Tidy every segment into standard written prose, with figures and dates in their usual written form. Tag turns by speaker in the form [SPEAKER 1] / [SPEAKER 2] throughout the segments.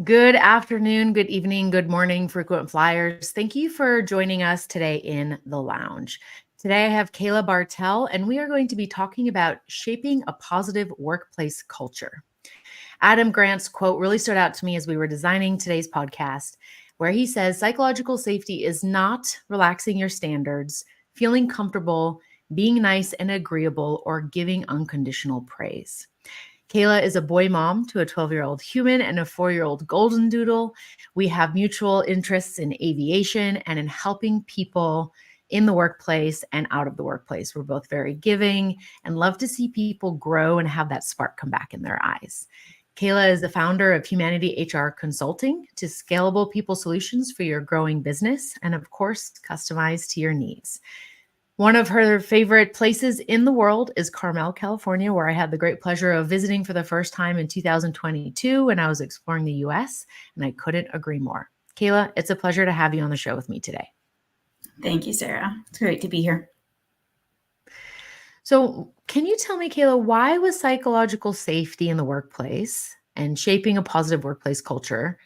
[SPEAKER 1] Good afternoon, good evening, good morning, frequent flyers. Thank you for joining us today in the lounge. Today I have Kayla Bartell, and we are going to be talking about shaping a positive workplace culture. Adam Grant's quote really stood out to me as we were designing today's podcast, where he says psychological safety is not relaxing your standards, feeling comfortable, being nice and agreeable, or giving unconditional praise. Kayla is a boy mom to a 12-year-old human and a 4-year-old Golden Doodle. We have mutual interests in aviation and in helping people in the workplace and out of the workplace. We're both very giving and love to see people grow and have that spark come back in their eyes. Kayla is the founder of Humanity HR Consulting to scalable people solutions for your growing business and, of course, customized to your needs. One of her favorite places in the world is Carmel, California, where I had the great pleasure of visiting for the first time in 2022 when I was exploring the US, and I couldn't agree more. Kayla, it's a pleasure to have you on the show with me today.
[SPEAKER 2] Thank you, Sarah. It's great to be here.
[SPEAKER 1] So, can you tell me, Kayla, why was psychological safety in the workplace and shaping a positive workplace culture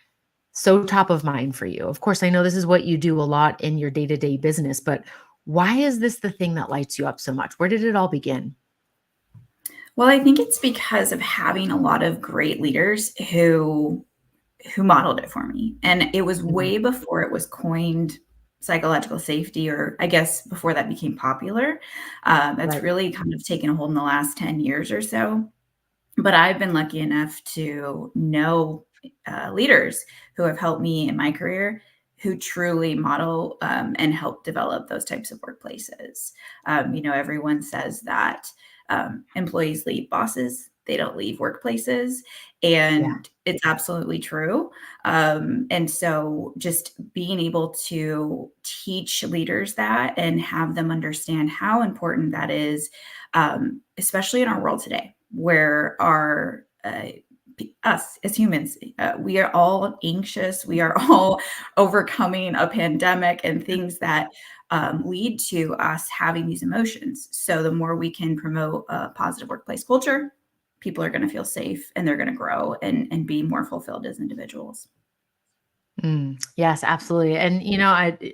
[SPEAKER 1] so top of mind for you? Of course, I know this is what you do a lot in your day-to-day business, but why is this the thing that lights you up so much? Where did it all begin?
[SPEAKER 2] Well, I think it's because of having a lot of great leaders who modeled it for me. And it was way before it was coined psychological safety, or I guess before that became popular. That's
[SPEAKER 1] Right.
[SPEAKER 2] really kind of taken a hold in the last 10 years or so. But I've been lucky enough to know leaders who have helped me in my career who truly model and help develop those types of workplaces. Everyone says that employees leave bosses, they don't leave workplaces.
[SPEAKER 1] Yeah.
[SPEAKER 2] And it's absolutely true. And so just being able to teach leaders that and have them understand how important that is, especially in our world today, where us as humans, we are all anxious. We are all overcoming a pandemic and things that lead to us having these emotions. So the more we can promote a positive workplace culture, people are going to feel safe and they're going to grow and be more fulfilled as individuals.
[SPEAKER 1] Yes, absolutely. And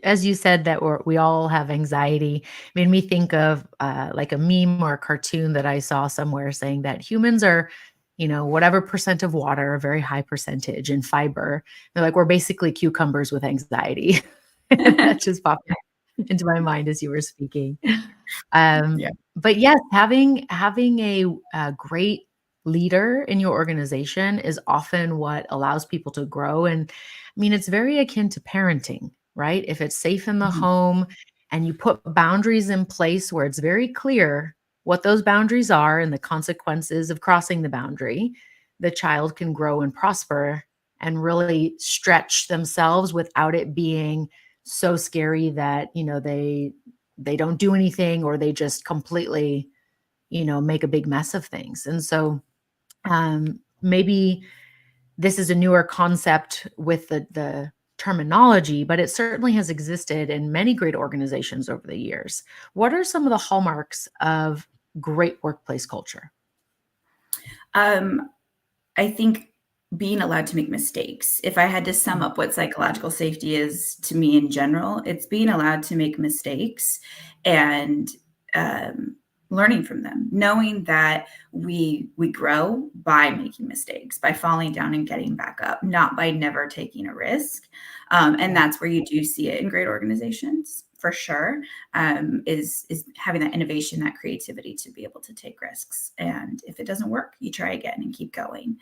[SPEAKER 1] as you said that we all have anxiety, made me think of like a meme or a cartoon that I saw somewhere saying that humans are, whatever percent of water, a very high percentage in fiber. They're like, we're basically cucumbers with anxiety. That just popped into my mind as you were speaking.
[SPEAKER 2] Yeah.
[SPEAKER 1] But yes, having a great leader in your organization is often what allows people to grow. And I mean, it's very akin to parenting, right? If it's safe in the
[SPEAKER 2] Mhm.
[SPEAKER 1] home and you put boundaries in place where it's very clear what those boundaries are and the consequences of crossing the boundary, the child can grow and prosper and really stretch themselves without it being so scary that, they don't do anything or they just completely, make a big mess of things. And so maybe this is a newer concept with the terminology, but it certainly has existed in many great organizations over the years. What are some of the hallmarks of great workplace culture?
[SPEAKER 2] Um, I think being allowed to make mistakes. If I had to sum up what psychological safety is to me in general, it's being allowed to make mistakes and um, learning from them, knowing that we grow by making mistakes, by falling down and getting back up, not by never taking a risk. And
[SPEAKER 1] Yeah.
[SPEAKER 2] that's where you do see it in great organizations for sure. Is having that innovation, that creativity to be able to take risks. And if it doesn't work, you try again and keep going.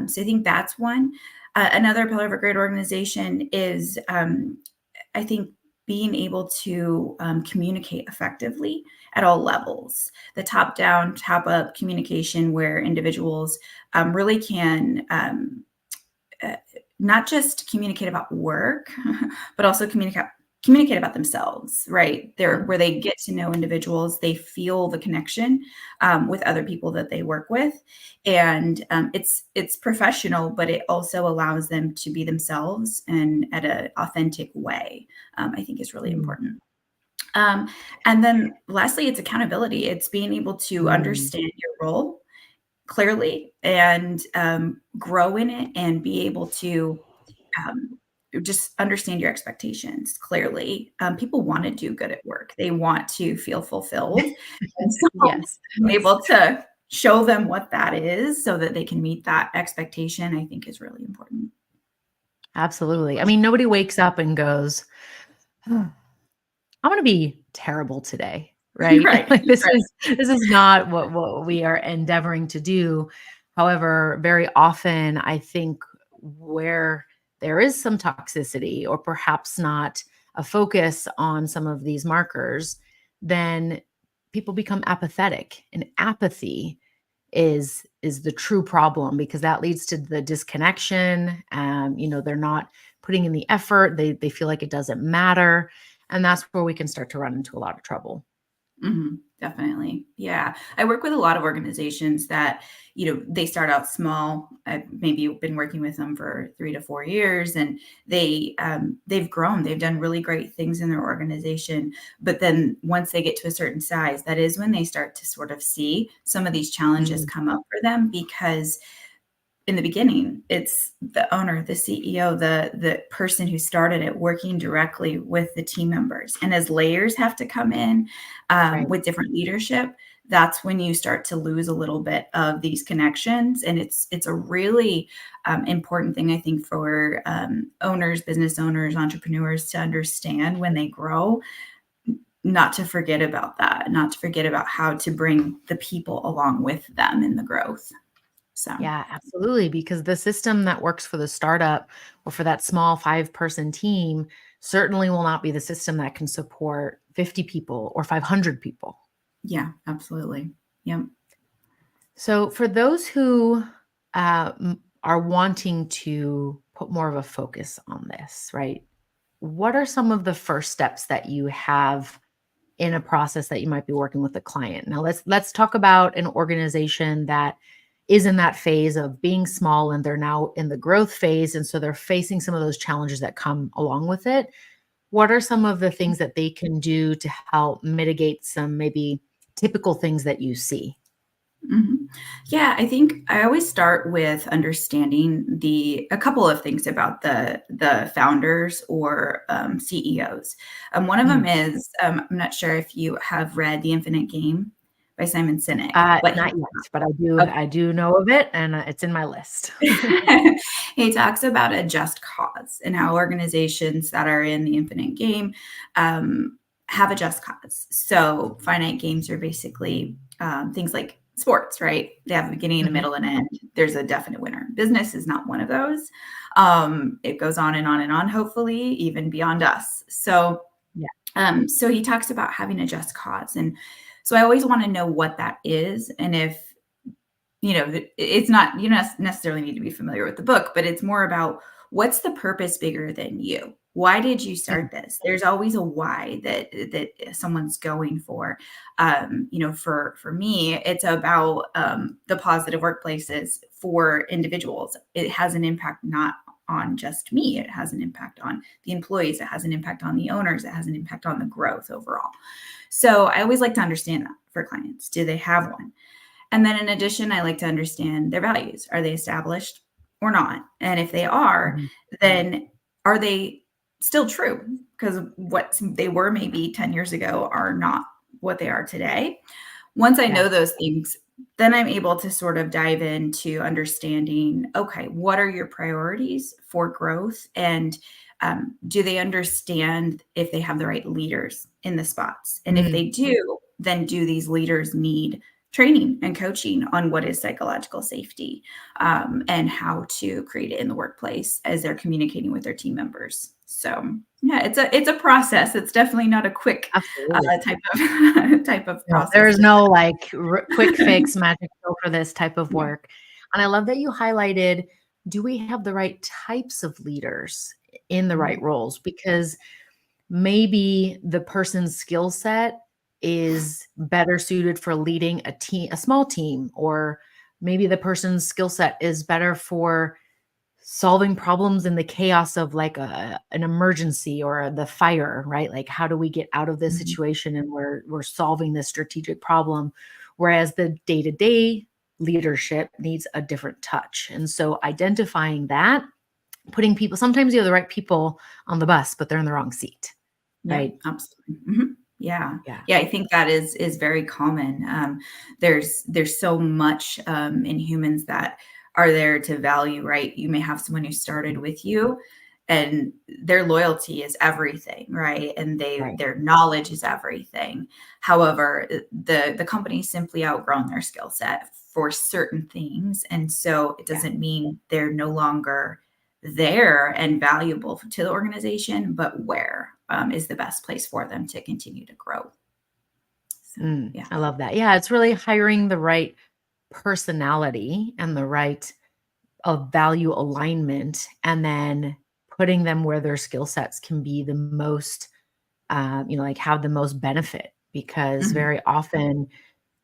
[SPEAKER 2] So I think that's one. Another pillar of a great organization is, I think, being able to communicate effectively at all levels. The top down, top up communication where individuals really can uh, not just communicate about work, but also communicate about themselves, right? They're where they get to know individuals, they feel the connection with other people that they work with, and it's professional, but it also allows them to be themselves and at an authentic way. I think is really
[SPEAKER 1] Mm,
[SPEAKER 2] important. Um, and then lastly, it's accountability. It's being able to
[SPEAKER 1] mm,
[SPEAKER 2] understand your role clearly and grow in it and be able to um, just understand your expectations clearly. People want to do good at work. They want to feel fulfilled. And so
[SPEAKER 1] Yes.
[SPEAKER 2] being able to show them what that is so that they can meet that expectation, I think is really important.
[SPEAKER 1] Absolutely. I mean, nobody wakes up and goes, "Oh, I'm going to be terrible today." Right?
[SPEAKER 2] Right.
[SPEAKER 1] Like
[SPEAKER 2] Right.
[SPEAKER 1] this is not what we are endeavoring to do. However, very often I think where there is some toxicity or perhaps not a focus on some of these markers, then people become apathetic, and apathy is the true problem because that leads to the disconnection. They're not putting in the effort. They feel like it doesn't matter, and that's where we can start to run into a lot of trouble.
[SPEAKER 2] Definitely. Yeah. I work with a lot of organizations that, they start out small. I've maybe been working with them for 3 to 4 years, and they've grown. They've done really great things in their organization. But then once they get to a certain size, that is when they start to sort of see some of these challenges
[SPEAKER 1] Mm,
[SPEAKER 2] come up for them because in the beginning, it's the owner, the CEO, the person who started it working directly with the team members. And as layers have to come in
[SPEAKER 1] right.
[SPEAKER 2] with different leadership, that's when you start to lose a little bit of these connections. And it's a really important thing, I think, for owners, business owners, entrepreneurs to understand when they grow, not to forget about that, not to forget about how to bring the people along with them in the growth. So.
[SPEAKER 1] Yeah, absolutely. Because the system that works for the startup or for that small 5-person team certainly will not be the system that can support 50 people or 500 people.
[SPEAKER 2] Yeah, absolutely. Yep.
[SPEAKER 1] So, for those who are wanting to put more of a focus on this, right? What are some of the first steps that you have in a process that you might be working with a client? Now, let's talk about an organization that is in that phase of being small and they're now in the growth phase, and so they're facing some of those challenges that come along with it. What are some of the things that they can do to help mitigate some maybe typical things that you see?
[SPEAKER 2] Mhm. Yeah, I think I always start with understanding a couple of things about the founders or CEOs. One of them is I'm not sure if you have read The Infinite Game by Simon Sinek, but
[SPEAKER 1] Not yet, but I do know of it, and, it's in my list.
[SPEAKER 2] he talks about a just cause and how organizations that are in the infinite game have a just cause. So finite games are basically things like sports, right? They have a beginning, a
[SPEAKER 1] Mhm.
[SPEAKER 2] middle, and end. There's a definite winner. Business is not one of those. It goes on and on and on, hopefully, even beyond us. So
[SPEAKER 1] Yeah.
[SPEAKER 2] so he talks about having a just cause. And so I always want to know what that is. And if it's not, you don't necessarily need to be familiar with the book, but it's more about what's the purpose bigger than you? Why did you
[SPEAKER 1] Mhm.
[SPEAKER 2] start this? There's always a why that someone's going for. For me, it's about the positive workplaces for individuals. It has an impact not on just me. It has an impact on the employees. It has an impact on the owners. It has an impact on the growth overall. So I always like to understand that for clients. Do they have one? And then in addition, I like to understand their values. Are they established or not? And if they are,
[SPEAKER 1] Mhm.
[SPEAKER 2] then are they still true? Because what they were maybe 10 years ago are not what they are today. Once I
[SPEAKER 1] Yeah.
[SPEAKER 2] know those things, then I'm able to sort of dive into understanding, okay, what are your priorities for growth? And do they understand if they have the right leaders in the spots? And if
[SPEAKER 1] Mm.
[SPEAKER 2] they do, then do these leaders need training and coaching on what is psychological safety and how to create it in the workplace as they're communicating with their team members? So yeah, it's a process. It's definitely not a quick
[SPEAKER 1] Absolutely.
[SPEAKER 2] type of
[SPEAKER 1] No, there
[SPEAKER 2] process
[SPEAKER 1] is
[SPEAKER 2] to
[SPEAKER 1] no, like, quick fix, magic pill for this type of
[SPEAKER 2] yeah.
[SPEAKER 1] work, and I love that you highlighted, do we have the right types of leaders in the right
[SPEAKER 2] Mhm.
[SPEAKER 1] roles? Because maybe the person's skill set is better suited for leading a small team, or maybe the person's skill set is better for solving problems in the chaos of like an emergency or the fire, right? Like how do we get out of this
[SPEAKER 2] Mhm.
[SPEAKER 1] situation and we're solving this strategic problem, whereas the day-to-day leadership needs a different touch. And so identifying that, putting people, sometimes you have the right people on the bus, but they're in the wrong seat,
[SPEAKER 2] Yeah,
[SPEAKER 1] right?
[SPEAKER 2] absolutely. Yeah.
[SPEAKER 1] Yeah.
[SPEAKER 2] Yeah, I think that is very common. There's so much in humans that are there to value, right? You may have someone who started with you and their loyalty is everything, right? And
[SPEAKER 1] Right.
[SPEAKER 2] their knowledge is everything. However, the company simply outgrown their skill set for certain things. And so it
[SPEAKER 1] Yeah.
[SPEAKER 2] doesn't mean they're no longer there and valuable to the organization, but where is the best place for them to continue to grow. So, yeah.
[SPEAKER 1] I love that. Yeah. It's really hiring the right personality and the right value alignment, and then putting them where their skill sets can be the most, like have the most benefit. Because
[SPEAKER 2] Mhm.
[SPEAKER 1] very often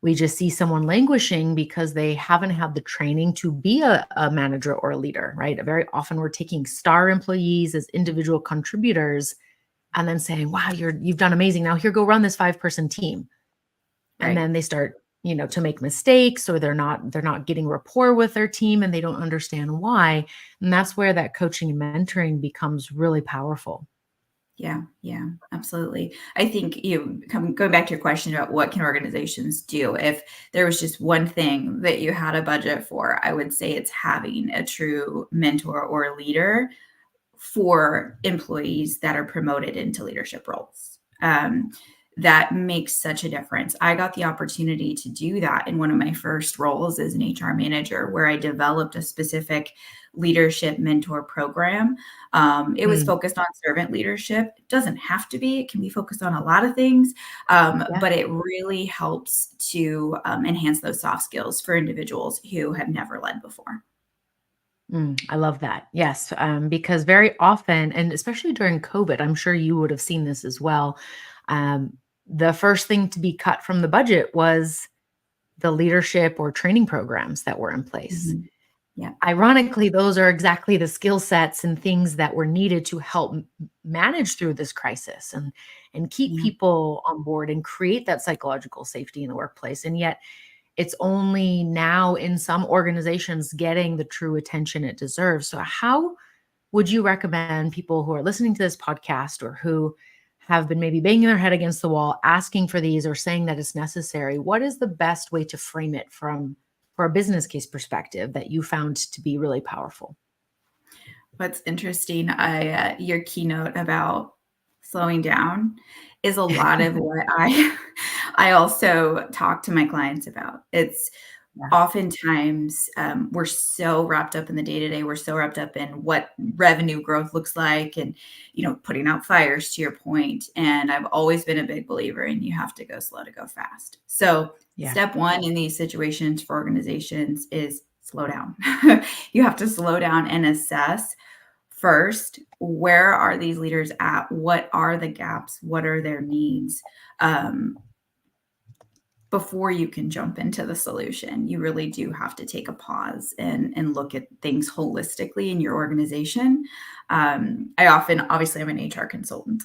[SPEAKER 1] we just see someone languishing because they haven't had the training to be a manager or a leader, right? Very often we're taking star employees as individual contributors and then saying, wow, you've done amazing. Now here, go run this 5-person team. And
[SPEAKER 2] Right.
[SPEAKER 1] then they start, to make mistakes, or they're not getting rapport with their team and they don't understand why. And that's where that coaching and mentoring becomes really powerful.
[SPEAKER 2] Yeah. Yeah. Absolutely. I think going back to your question about what can organizations do, if there was just one thing that you had a budget for, I would say it's having a true mentor or leader for employees that are promoted into leadership roles. That makes such a difference. I got the opportunity to do that in one of my first roles as an HR manager, where I developed a specific leadership mentor program. It was
[SPEAKER 1] Mm,
[SPEAKER 2] focused on servant leadership. It doesn't have to be, it can be focused on a lot of things,
[SPEAKER 1] yeah.
[SPEAKER 2] but it really helps to enhance those soft skills for individuals who have never led before.
[SPEAKER 1] I love that. Yes, because very often, and especially during COVID, I'm sure you would have seen this as well. Um, the first thing to be cut from the budget was the leadership or training programs that were in place.
[SPEAKER 2] Mhm. Yeah.
[SPEAKER 1] Ironically, those are exactly the skill sets and things that were needed to help manage through this crisis and keep
[SPEAKER 2] Yeah.
[SPEAKER 1] people on board and create that psychological safety in the workplace. And yet, it's only now in some organizations getting the true attention it deserves. So, how would you recommend people who are listening to this podcast or who have been maybe banging their head against the wall, asking for these or saying that it's necessary? What is the best way to frame it for a business case perspective that you found to be really powerful?
[SPEAKER 2] What's interesting, your keynote about slowing down is a lot of what I also talk to my clients about. It's
[SPEAKER 1] Yeah.
[SPEAKER 2] oftentimes, we're so wrapped up in the day-to-day, we're so wrapped up in what revenue growth looks like and, putting out fires, to your point, and I've always been a big believer in you have to go slow to go fast. So,
[SPEAKER 1] Yeah.
[SPEAKER 2] step 1 in these situations for organizations is slow down. You have to slow down and assess first, where are these leaders at? What are the gaps? What are their needs? Um, Before you can jump into the solution, you really do have to take a pause and look at things holistically in your organization. Obviously, I'm an HR consultant.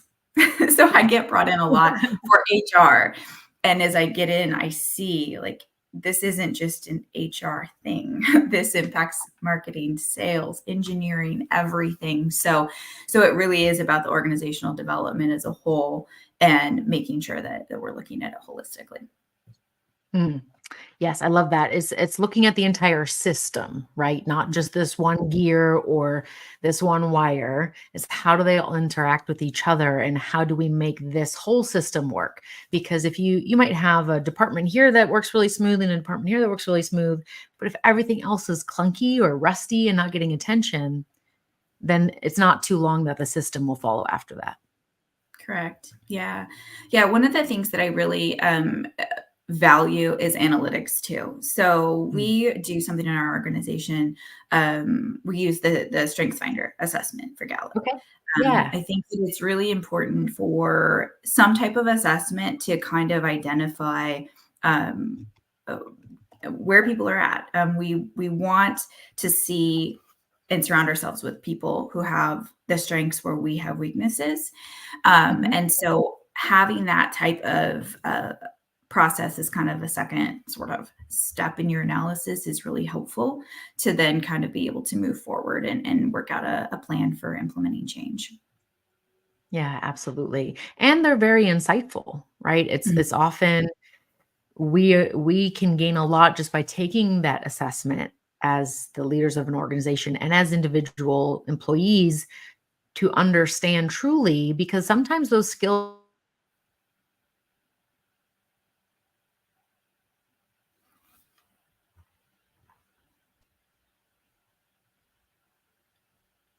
[SPEAKER 2] So I get brought in a lot for HR. And as I get in, I see like this isn't just an HR thing. This impacts marketing, sales, engineering, everything. So it really is about the organizational development as a whole and making sure that we're looking at it holistically.
[SPEAKER 1] Mm. Yes, I love that. It's looking at the entire system, right? Not just this one gear or this one wire. It's how do they all interact with each other and how do we make this whole system work? Because if you might have a department here that works really smooth and a department here that works really smooth, but if everything else is clunky or rusty and not getting attention, then it's not too long that the system will follow after that.
[SPEAKER 2] Correct. Yeah. Yeah. One of the things that I really value is analytics too. So
[SPEAKER 1] Mm.
[SPEAKER 2] we do something in our organization. We use the Strengths Finder assessment for Gallup.
[SPEAKER 1] Okay. Yeah.
[SPEAKER 2] I think that it's really important for some type of assessment to kind of identify um, uh, where people are at. We want to see and surround ourselves with people who have the strengths where we have weaknesses.
[SPEAKER 1] Mhm.
[SPEAKER 2] And so having that type of process is kind of a second sort of step in your analysis is really helpful to then kind of be able to move forward and work out a plan for implementing change.
[SPEAKER 1] Yeah, absolutely. And they're very insightful, right?
[SPEAKER 2] Mhm.
[SPEAKER 1] It's often we can gain a lot just by taking that assessment as the leaders of an organization and as individual employees to understand truly, because sometimes those skills.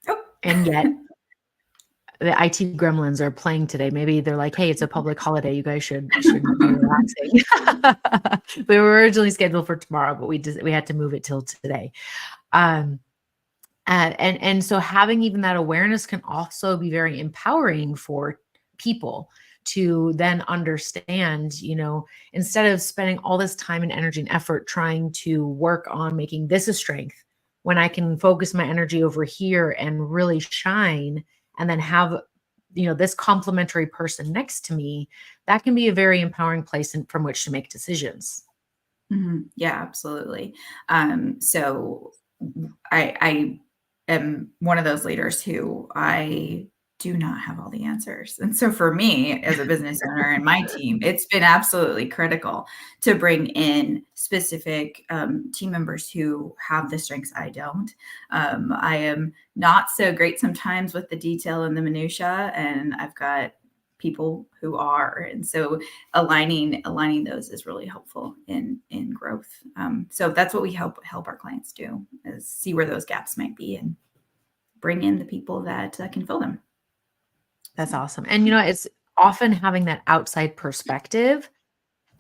[SPEAKER 2] Oh.
[SPEAKER 1] And yet the IT gremlins are playing today. Maybe they're like, "Hey, it's a public holiday. You guys should be relaxing." We were originally scheduled for tomorrow, but we had to move it till today. Um, and so having even that awareness can also be very empowering for people to then understand, instead of spending all this time and energy and effort trying to work on making this a strength, when I can focus my energy over here and really shine, and then have, this complementary person next to me, that can be a very empowering place from which to make decisions.
[SPEAKER 2] Yeah, absolutely. So I am one of those leaders who I do not have all the answers. And so for me as a business owner and my team, it's been absolutely critical to bring in specific team members who have the strengths I don't. I am not so great sometimes with the detail and the minutia, and I've got people who are. And so aligning those is really helpful in growth. So that's what we help our clients do, is see where those gaps might be and bring in the people that can fill them. So
[SPEAKER 1] That's awesome. And it's often having that outside perspective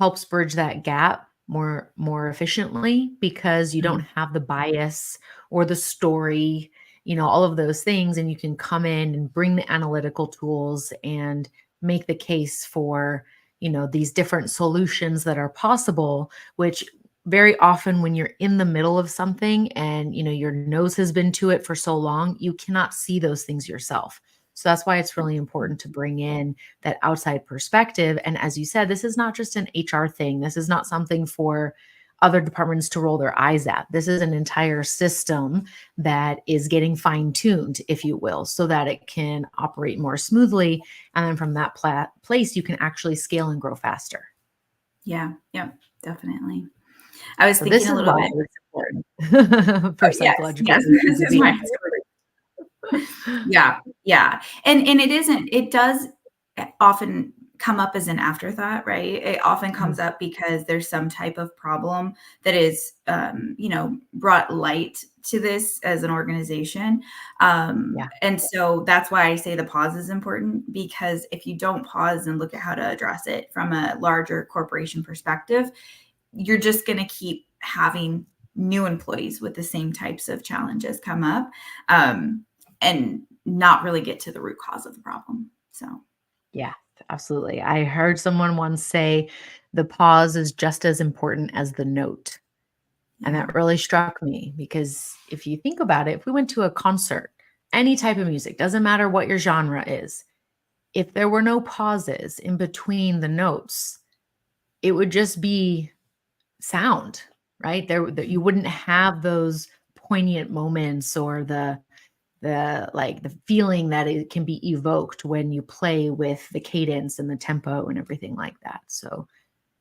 [SPEAKER 1] helps bridge that gap more efficiently, because you don't
[SPEAKER 2] mhm.
[SPEAKER 1] have the bias or the story, all of those things, and you can come in and bring the analytical tools and make the case for, these different solutions that are possible, which very often when you're in the middle of something and, your nose has been to it for so long, you cannot see those things yourself. So that's why it's really important to bring in that outside perspective. And as you said, this is not just an HR thing. This is not something for other departments to roll their eyes at. This is an entire system that is getting fine tuned, if you will, so that it can operate more smoothly. And then from that place, you can actually scale and grow faster.
[SPEAKER 2] Yeah, yeah, definitely. I was
[SPEAKER 1] So
[SPEAKER 2] thinking
[SPEAKER 1] this
[SPEAKER 2] a
[SPEAKER 1] is
[SPEAKER 2] little
[SPEAKER 1] why
[SPEAKER 2] bit.
[SPEAKER 1] it's important for
[SPEAKER 2] Yes,
[SPEAKER 1] psychological
[SPEAKER 2] yes,
[SPEAKER 1] safety
[SPEAKER 2] this
[SPEAKER 1] to
[SPEAKER 2] is
[SPEAKER 1] be
[SPEAKER 2] my
[SPEAKER 1] included.
[SPEAKER 2] Yeah, yeah, and it does often come up as an afterthought, right? It often
[SPEAKER 1] Mhm.
[SPEAKER 2] comes up because there's some type of problem that is, brought light to this as an organization,
[SPEAKER 1] Yeah.
[SPEAKER 2] and so that's why I say the pause is important, because if you don't pause and look at how to address it from a larger corporation perspective, you're just gonna keep having new employees with the same types of challenges come up, um, and not really get to the root cause of the problem. So,
[SPEAKER 1] Yeah, absolutely. I heard someone once say the pause is just as important as the note. And
[SPEAKER 2] yeah.
[SPEAKER 1] that really struck me, because if you think about it, if we went to a concert, any type of music, doesn't matter what your genre is, if there were no pauses in between the notes, it would just be sound, right? That you wouldn't have those poignant moments, or the feeling that it can be evoked when you play with the cadence and the tempo and everything like that. So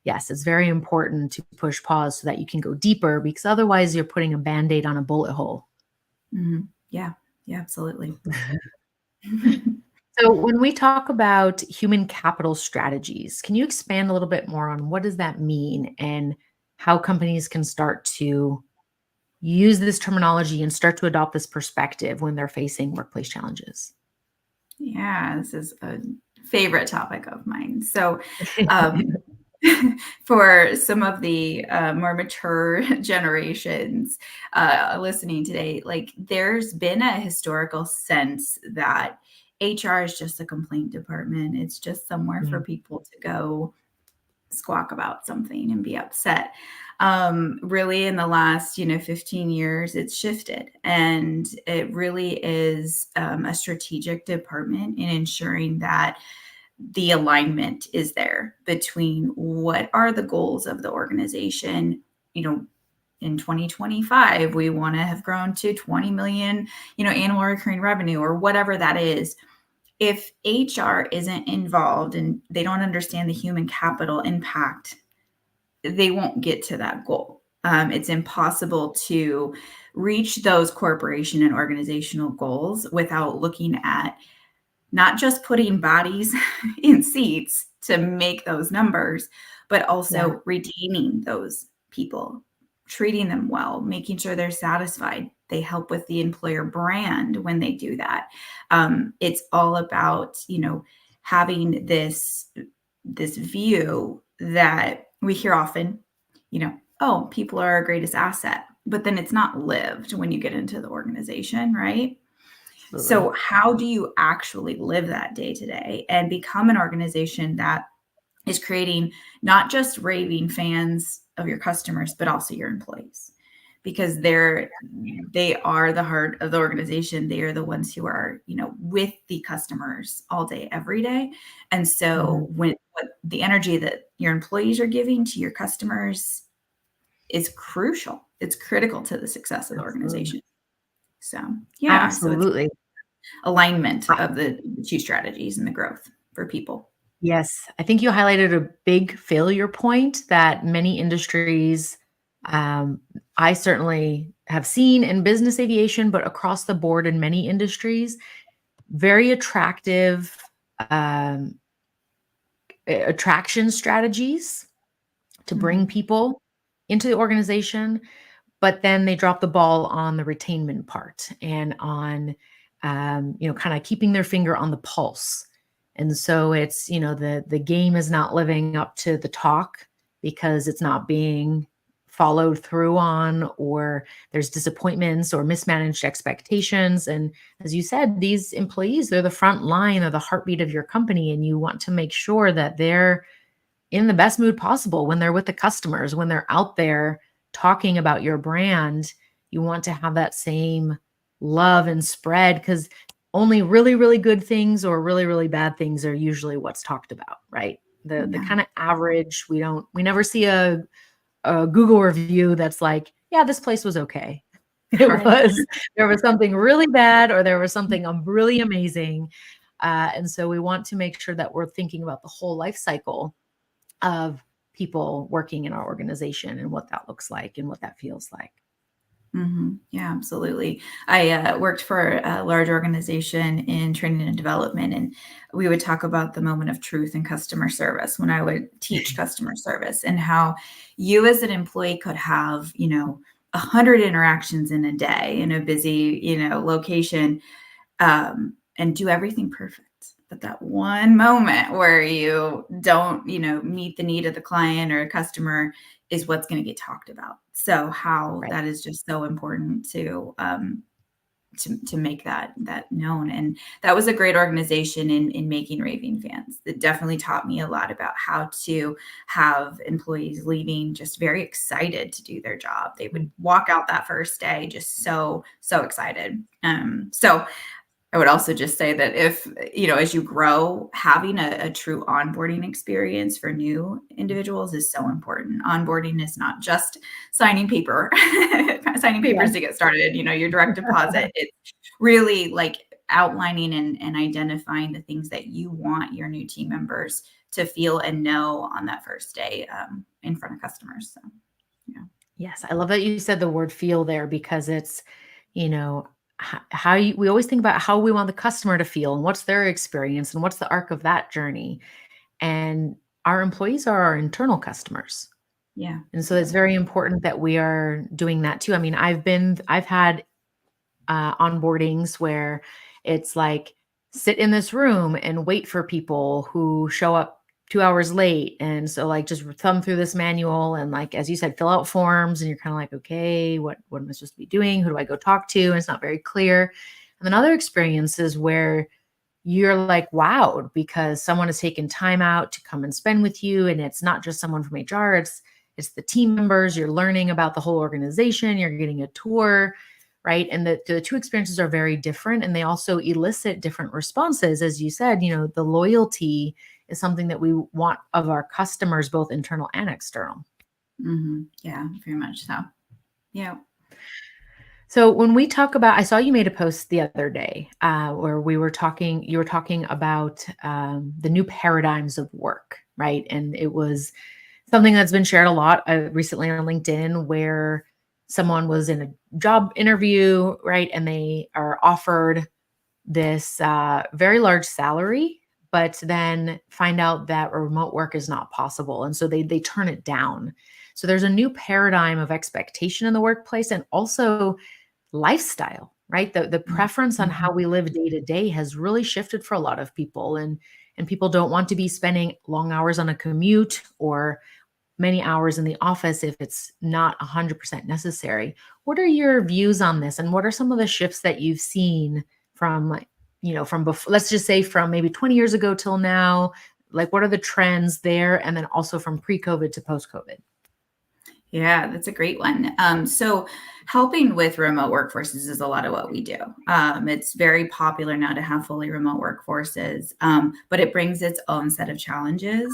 [SPEAKER 1] yes, it's very important to push pause so that you can go deeper, because otherwise you're putting a band-aid on a bullet hole.
[SPEAKER 2] Mhm. Yeah. Yeah, absolutely.
[SPEAKER 1] So when we talk about human capital strategies, can you expand a little bit more on what does that mean, and how companies can start to use this terminology and start to adopt this perspective when they're facing workplace challenges?
[SPEAKER 2] Yeah, this is a favorite topic of mine. So, um, for some of the more mature generations listening today, like there's been a historical sense that HR is just a complaint department. It's just somewhere for
[SPEAKER 1] Mhm.
[SPEAKER 2] people to go squawk about something and be upset. Really, in the last 15 years, it's shifted, and it really is a strategic department in ensuring that the alignment is there between what are the goals of the organization. In 2025, we want to have grown to 20 million, annual recurring revenue, or whatever that is. If HR isn't involved and they don't understand the human capital impact, they won't get to that goal. It's impossible to reach those corporation and organizational goals without looking at not just putting bodies in seats to make those numbers, but also retaining those people, treating them well, making sure they're satisfied. They help with the employer brand when they do that. It's all about, having this view that we hear often, oh, people are our greatest asset, but then it's not lived when you get into the organization, right?
[SPEAKER 1] Absolutely.
[SPEAKER 2] So how do you actually live that day to day and become an organization that is creating not just raving fans of your customers, but also your employees? Because they are the heart of the organization. They are the ones who are, with the customers all day, every day. And so what the energy that your employees are giving to your customers is crucial. It's critical to the success of the
[SPEAKER 1] Absolutely.
[SPEAKER 2] organization. So yeah, so it's
[SPEAKER 1] Absolutely.
[SPEAKER 2] alignment of the chief strategies and the growth for people.
[SPEAKER 1] Yes, I think you highlighted a big failure point that many industries, um, I certainly have seen in business aviation, but across the board in many industries, very attractive um, attraction strategies to bring
[SPEAKER 2] Mhm.
[SPEAKER 1] people into the organization, but then they drop the ball on the retainment part and on kind of keeping their finger on the pulse. And so it's, the game is not living up to the talk because it's not being followed through on, or there's disappointments or mismanaged expectations. And as you said, these employees, they're the front line, or the heartbeat of your company, and you want to make sure that they're in the best mood possible when they're with the customers, when they're out there talking about your brand. You want to have that same love and spread, because only really, really good things or really, really bad things are usually what's talked about, right? The
[SPEAKER 2] Yeah,
[SPEAKER 1] kind of average, we never see a Google review that's like, yeah, this place was okay. It
[SPEAKER 2] right.
[SPEAKER 1] was, there was something really bad or there was something really amazing. And so we want to make sure that we're thinking about the whole life cycle of people working in our organization and what that looks like and what that feels like.
[SPEAKER 2] Yeah, absolutely. I worked for a large organization in training and development, and we would talk about the moment of truth in customer service when I would teach customer service, and how you as an employee could have, 100 interactions in a day in a busy, location, and do everything perfect. But that one moment where you don't, meet the need of the client or customer is what's going to get talked about. So how
[SPEAKER 1] Right.
[SPEAKER 2] that is just so important to make that known. And that was a great organization in making raving fans. It definitely taught me a lot about how to have employees leaving just very excited to do their job. They would walk out that first day just so excited. So I would also just say that if, as you grow, having a true onboarding experience for new individuals is so important. Onboarding is not just signing signing papers
[SPEAKER 1] Yes.
[SPEAKER 2] to get started, your direct deposit. It's really like outlining and identifying the things that you want your new team members to feel and know on that first day in front of customers. So, yeah.
[SPEAKER 1] Yes, I love that you said the word feel there, because it's, you know, we always think about how we want the customer to feel and what's their experience and what's the arc of that journey. And our employees are our internal customers.
[SPEAKER 2] Yeah.
[SPEAKER 1] And so it's very important that we are doing that too. I mean, I've had onboardings where it's like, sit in this room and wait for people who show up 2 hours late. And so like just thumb through this manual and, like, as you said, fill out forms, and you're kind of like, okay, what am I supposed to be doing? Who do I go talk to? And it's not very clear. And then other experiences where you're like wowed because someone has taken time out to come and spend with you. And it's not just someone from HR, it's the team members. You're learning about the whole organization. You're getting a tour right? And the two experiences are very different, and they also elicit different responses. As you said, the loyalty is something that we want of our customers, both internal and external.
[SPEAKER 2] Yeah, very much so. Yeah.
[SPEAKER 1] So when we talk about, I saw you made a post the other day where you were talking about the new paradigms of work, right? And it was something that's been shared a lot recently on LinkedIn, where someone was in a job interview, right? And they are offered this very large salary, but then find out that remote work is not possible. And so they turn it down. So there's a new paradigm of expectation in the workplace, and also lifestyle, right? The preference on how we live day to day has really shifted for a lot of people. And people don't want to be spending long hours on a commute or many hours in the office if it's not 100% necessary. What are your views on this? And what are some of the shifts that you've seen from, like, from before, let's just say from maybe 20 years ago till now? Like, what are the trends there? And then also from pre-COVID to post-COVID?
[SPEAKER 2] Yeah, that's a great one. So helping with remote workforces is a lot of what we do. It's very popular now to have fully remote workforces, but it brings its own set of challenges.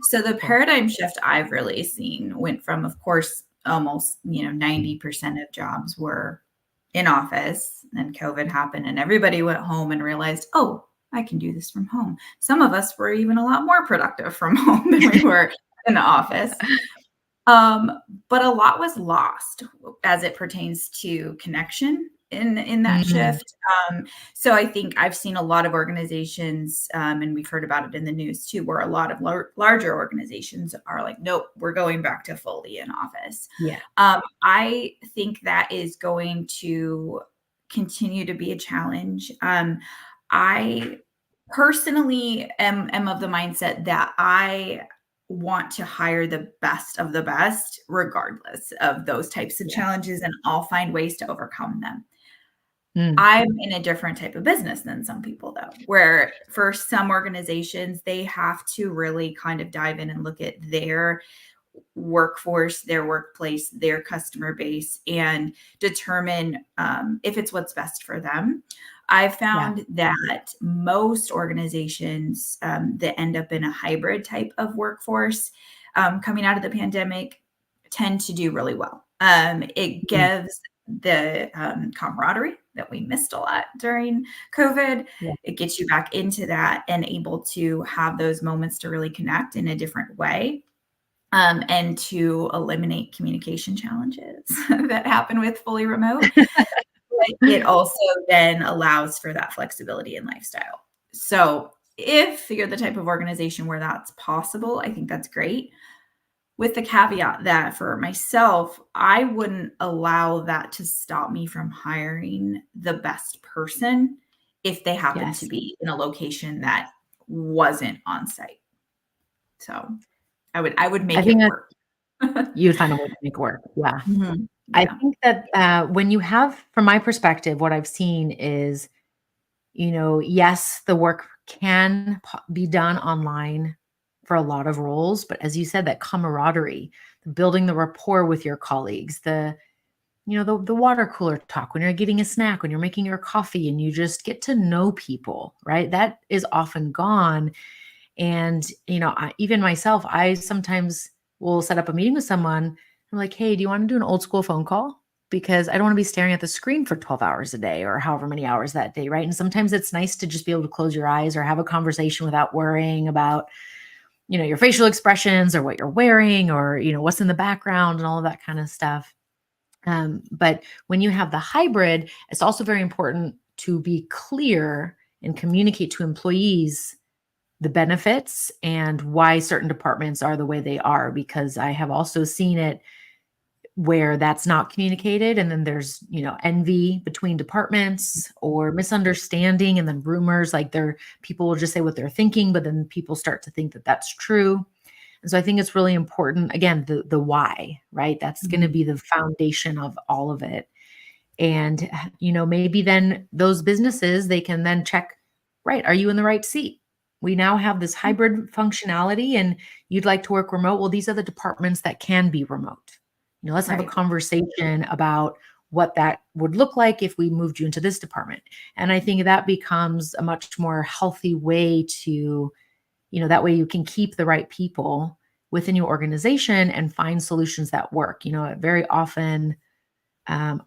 [SPEAKER 2] So the
[SPEAKER 1] Sure.
[SPEAKER 2] paradigm shift I've really seen went from, of course, almost 90% of jobs were in office. Then COVID happened, and everybody went home and realized, oh, I can do this from home. Some of us were even a lot more productive from home than we were in the office. Um, but a lot was lost as it pertains to connection in that
[SPEAKER 1] Mm,
[SPEAKER 2] shift. So I think I've seen a lot of organizations, and we've heard about it in the news too, where a lot of larger organizations are like, nope, we're going back to fully in office.
[SPEAKER 1] yeah.
[SPEAKER 2] I think that is going to continue to be a challenge. I personally am of the mindset that I want to hire the best of the best, regardless of those types of
[SPEAKER 1] Yeah.
[SPEAKER 2] challenges, and I'll find ways to overcome them.
[SPEAKER 1] Mm,
[SPEAKER 2] I'm in a different type of business than some people, though, where for some organizations, they have to really kind of dive in and look at their workforce, their workplace, their customer base, and determine if it's what's best for them. I've
[SPEAKER 1] yeah.
[SPEAKER 2] found that most organizations that end up in a hybrid type of workforce coming out of the pandemic tend to do really well. It
[SPEAKER 1] Mm,
[SPEAKER 2] gives the camaraderie that we missed a lot during COVID.
[SPEAKER 1] yeah.
[SPEAKER 2] It gets you back into that and able to have those moments to really connect in a different way, and to eliminate communication challenges that happen with fully remote. But it also then allows for that flexibility in lifestyle. So if you're the type of organization where that's possible, I think that's great. With the caveat that for myself, I wouldn't allow that to stop me from hiring the best person if they happen to
[SPEAKER 1] Yes.
[SPEAKER 2] be in a location that wasn't on site. So I would
[SPEAKER 1] I
[SPEAKER 2] make
[SPEAKER 1] think
[SPEAKER 2] it
[SPEAKER 1] that
[SPEAKER 2] work.
[SPEAKER 1] you'd find a way to make it work. Yeah.
[SPEAKER 2] Mhm.
[SPEAKER 1] I
[SPEAKER 2] Yeah.
[SPEAKER 1] think that when you have, from my perspective, what I've seen is, yes, the work can be done online for a lot of roles, but as you said, that camaraderie, building the rapport with your colleagues, the water cooler talk when you're getting a snack, when you're making your coffee, and you just get to know people, right? That is often gone. And, even myself, I sometimes will set up a meeting with someone. I'm like, hey, do you want to do an old school phone call? Because I don't want to be staring at the screen for 12 hours a day or however many hours that day, right? And sometimes it's nice to just be able to close your eyes or have a conversation without worrying about, your facial expressions or what you're wearing or, what's in the background and all of that kind of stuff. But when you have the hybrid, it's also very important to be clear and communicate to employees the benefits and why certain departments are the way they are, because I have also seen it where that's not communicated, and then there's, envy between departments or misunderstanding, and then rumors, like people will just say what they're thinking, but then people start to think that that's true. And so I think it's really important, again, the why, right? That's going to
[SPEAKER 2] Mhm.
[SPEAKER 1] be the foundation of all of it. And maybe then those businesses, they can then check, right, are you in the right seat? We now have this hybrid functionality, and you'd like to work remote. Well, these are the departments that can be remote. Let's have a
[SPEAKER 2] Right.
[SPEAKER 1] conversation about what that would look like if we moved you into this department. And I think that becomes a much more healthy way to, that way you can keep the right people within your organization and find solutions that work. Very often,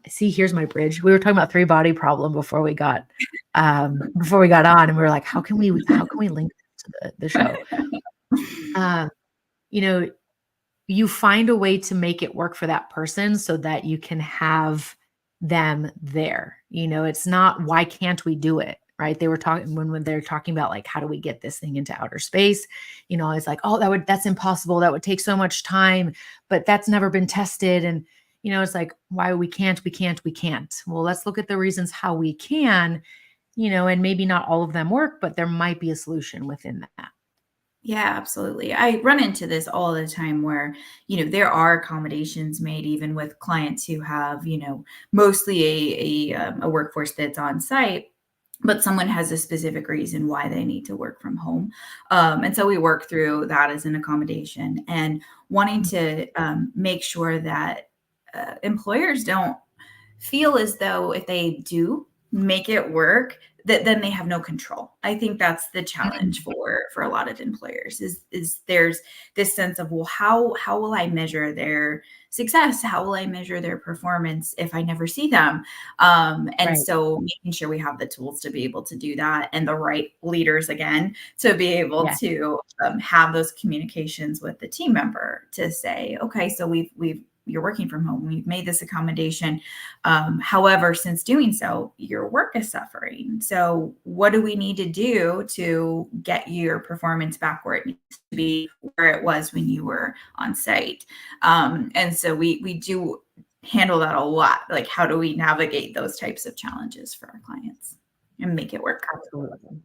[SPEAKER 1] see, here's my bridge. We were talking about three body problem before we got on, and we were like, how can we link to the show? Um, you know, you find a way to make it work for that person so that you can have them there. It's not, why can't we do it? Right. They were talking when they're talking about like, how do we get this thing into outer space? It's like, oh, that's impossible. That would take so much time, but that's never been tested. And, it's like, why we can't. Well, let's look at the reasons how we can, and maybe not all of them work, but there might be a solution within that.
[SPEAKER 2] Yeah, absolutely. I run into this all the time where, there are accommodations made even with clients who have, mostly a workforce that's on site, but someone has a specific reason why they need to work from home. And so we work through that as an accommodation and wanting to make sure that employers don't feel as though if they do make it work, that then they have no control. I think that's the challenge for a lot of employers is there's this sense of, well, how will I measure their success? How will I measure their performance if I never see them? And
[SPEAKER 1] Right.
[SPEAKER 2] so making sure we have the tools to be able to do that and the right leaders again to be able
[SPEAKER 1] Yeah.
[SPEAKER 2] to have those communications with the team member to say, okay, so we've you're working from home. We've made this accommodation. However, since doing so, your work is suffering. So what do we need to do to get your performance back where it needs to be, where it was when you were on site? And so we do handle that a lot. Like, how do we navigate those types of challenges for our clients and make it work?
[SPEAKER 1] Absolutely.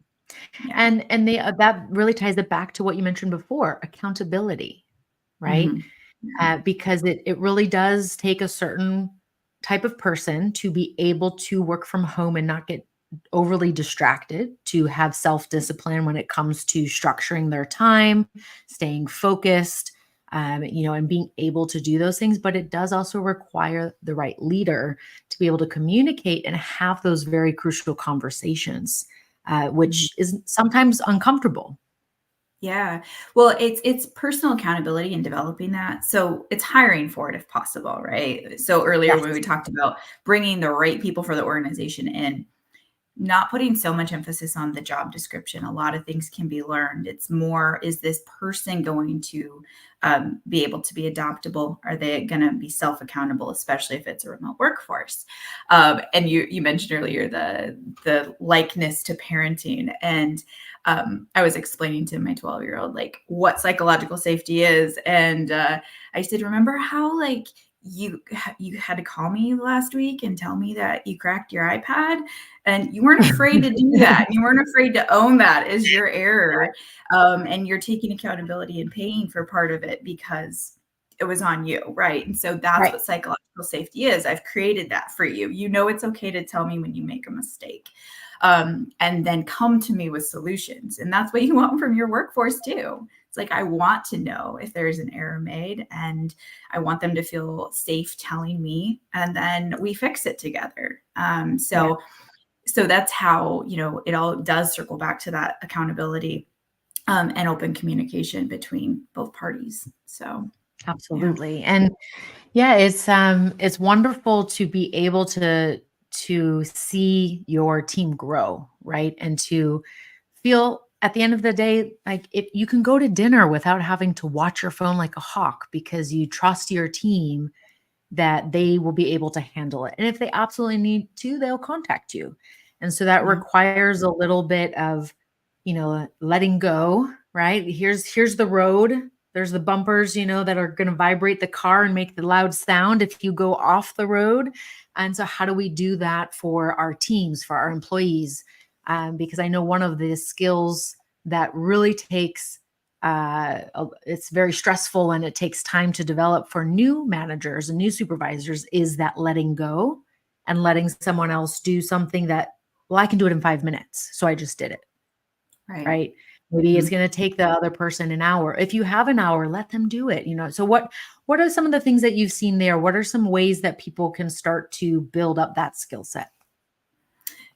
[SPEAKER 2] Yeah.
[SPEAKER 1] And that really ties it back to what you mentioned before, accountability, right?
[SPEAKER 2] Mhm. Yeah.
[SPEAKER 1] Because it really does take a certain type of person to be able to work from home and not get overly distracted, to have self-discipline when it comes to structuring their time, staying focused, and being able to do those things. But it does also require the right leader to be able to communicate and have those very crucial conversations,
[SPEAKER 2] Mhm.
[SPEAKER 1] which is sometimes uncomfortable.
[SPEAKER 2] Yeah. Well, it's personal accountability and developing that. So it's hiring for it if possible, right? So earlier when
[SPEAKER 1] Yes.
[SPEAKER 2] we talked about bringing the right people for the organization in, not putting so much emphasis on the job description. A lot of things can be learned. It's more, is this person going to be able to be adaptable? Are they going to be self-accountable, especially if it's a remote workforce? And you mentioned earlier the likeness to parenting, and I was explaining to my 12-year-old like what psychological safety is, and I said, remember how like you had to call me last week and tell me that you cracked your iPad, and you weren't afraid to do that. You weren't afraid to own that as your error, and you're taking accountability and paying for part of it because it was on you, right? And so that's
[SPEAKER 1] Right.
[SPEAKER 2] what psychological safety is. I've created that for you. You know, it's okay to tell me when you make a mistake, and then come to me with solutions. And that's what you want from your workforce too. It's like, I want to know if there's an error made, and I want them to feel safe telling me, and then we fix it together.
[SPEAKER 1] Yeah.
[SPEAKER 2] So that's how, it all does circle back to that accountability, and open communication between both parties. So, yeah.
[SPEAKER 1] Absolutely. And yeah, it's wonderful to be able to see your team grow, right? And to feel at the end of the day like if you can go to dinner without having to watch your phone like a hawk because you trust your team that they will be able to handle it. And if they absolutely need to, they'll contact you. And so that
[SPEAKER 2] Yeah.
[SPEAKER 1] requires a little bit of, letting go, right? Here's the road. There's the bumpers, that are going to vibrate the car and make the loud sound if you go off the road. And so how do we do that for our teams, for our employees? Because I know one of the skills that really takes it's very stressful and it takes time to develop for new managers and new supervisors is that letting go and letting someone else do something that, well, I can do it in 5 minutes. So I just did it.
[SPEAKER 2] Right.
[SPEAKER 1] Right. Maybe it's
[SPEAKER 2] Mhm.
[SPEAKER 1] going to take the other person an hour. If you have an hour, let them do it. So what are some of the things that you've seen there? What are some ways that people can start to build up that skill set?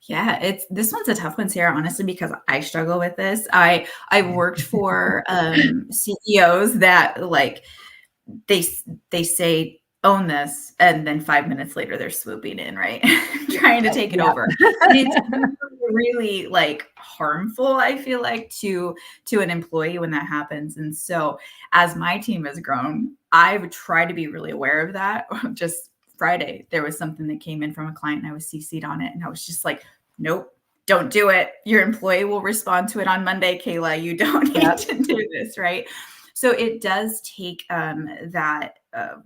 [SPEAKER 2] Yeah, it's this one's a tough one, Sarah, honestly, because I struggle with this. I've worked for CEOs that like they say own this, and then 5 minutes later they're swooping in, right? Trying to take it
[SPEAKER 1] Yeah.
[SPEAKER 2] over. And it's really like harmful, I feel like, to an employee when that happens. And so as my team has grown, I've tried to be really aware of that. Just Friday, there was something that came in from a client and I was CC'd on it. And I was just like, nope, don't do it. Your employee will respond to it on Monday, Kayla. You don't need
[SPEAKER 1] Yep.
[SPEAKER 2] to do this, right? So it does take that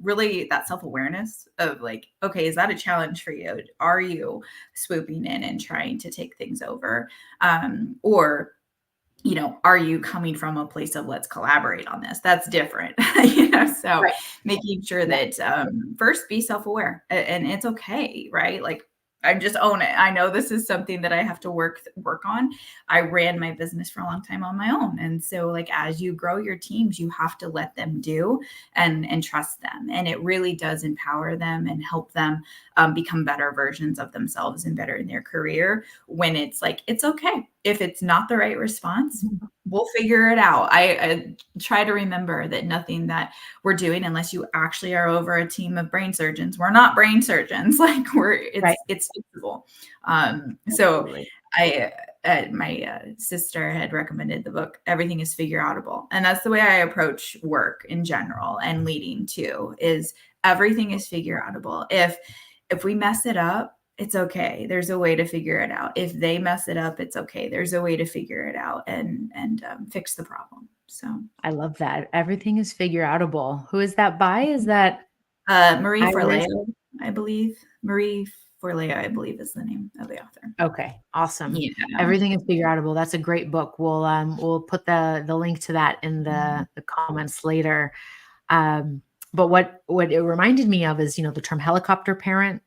[SPEAKER 2] really that self-awareness of like, okay, is that a challenge for you? Are you swooping in and trying to take things over? Or are you coming from a place of let's collaborate on this? That's different. So
[SPEAKER 1] Right.
[SPEAKER 2] making sure
[SPEAKER 1] Yeah.
[SPEAKER 2] that first be self-aware and it's okay, right? Like I just own it. I know this is something that I have to work on. I ran my business for a long time on my own. And so like as you grow your teams, you have to let them do and trust them. And it really does empower them and help them become better versions of themselves and better in their career when it's like, it's okay. If it's not the right response, we'll figure it out. I try to remember that nothing that we're doing, unless you actually are over a team of brain surgeons, we're not brain surgeons. Like
[SPEAKER 1] Right.
[SPEAKER 2] it's fixable. So
[SPEAKER 1] Absolutely.
[SPEAKER 2] I my sister had recommended the book Everything is Figure Outable, and that's the way I approach work in general and leading too. Is everything is figure outable. If we mess it up, it's okay. There's a way to figure it out. If they mess it up, it's okay. There's a way to figure it out and fix the problem. So
[SPEAKER 1] I love that. Everything is figure outable. Who is that by? Is that
[SPEAKER 2] Marie
[SPEAKER 1] Iris?
[SPEAKER 2] Forleo, I believe. Marie Forleo, I believe, is the name of the author.
[SPEAKER 1] Okay, awesome.
[SPEAKER 2] Yeah.
[SPEAKER 1] Everything is figure outable. That's a great book. We'll put the link to that in the comments later. But what it reminded me of is, the term helicopter parent,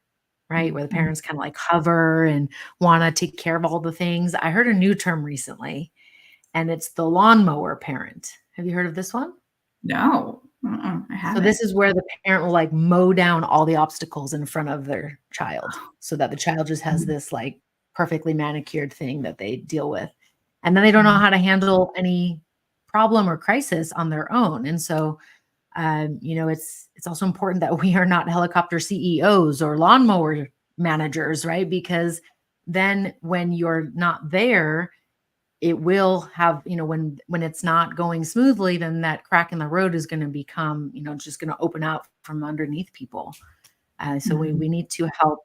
[SPEAKER 1] right? Where the
[SPEAKER 2] Mhm.
[SPEAKER 1] parents kind of like hover and want to take care of all the things. I heard a new term recently, and it's the lawnmower parent. Have you heard of this one?
[SPEAKER 2] No, I
[SPEAKER 1] So this
[SPEAKER 2] haven't.
[SPEAKER 1] is where the parent will like mow down all the obstacles in front of their child so that the child just has
[SPEAKER 2] Mhm.
[SPEAKER 1] this like perfectly manicured thing that they deal with. And then they don't know
[SPEAKER 2] Mhm.
[SPEAKER 1] how to handle any problem or crisis on their own. And so it's also important that we are not helicopter CEOs or lawnmower managers, right? Because then when you're not there, it will have, when it's not going smoothly, then that crack in the road is going to become, just going to open out from underneath people. So we
[SPEAKER 2] Mhm.
[SPEAKER 1] we need to help.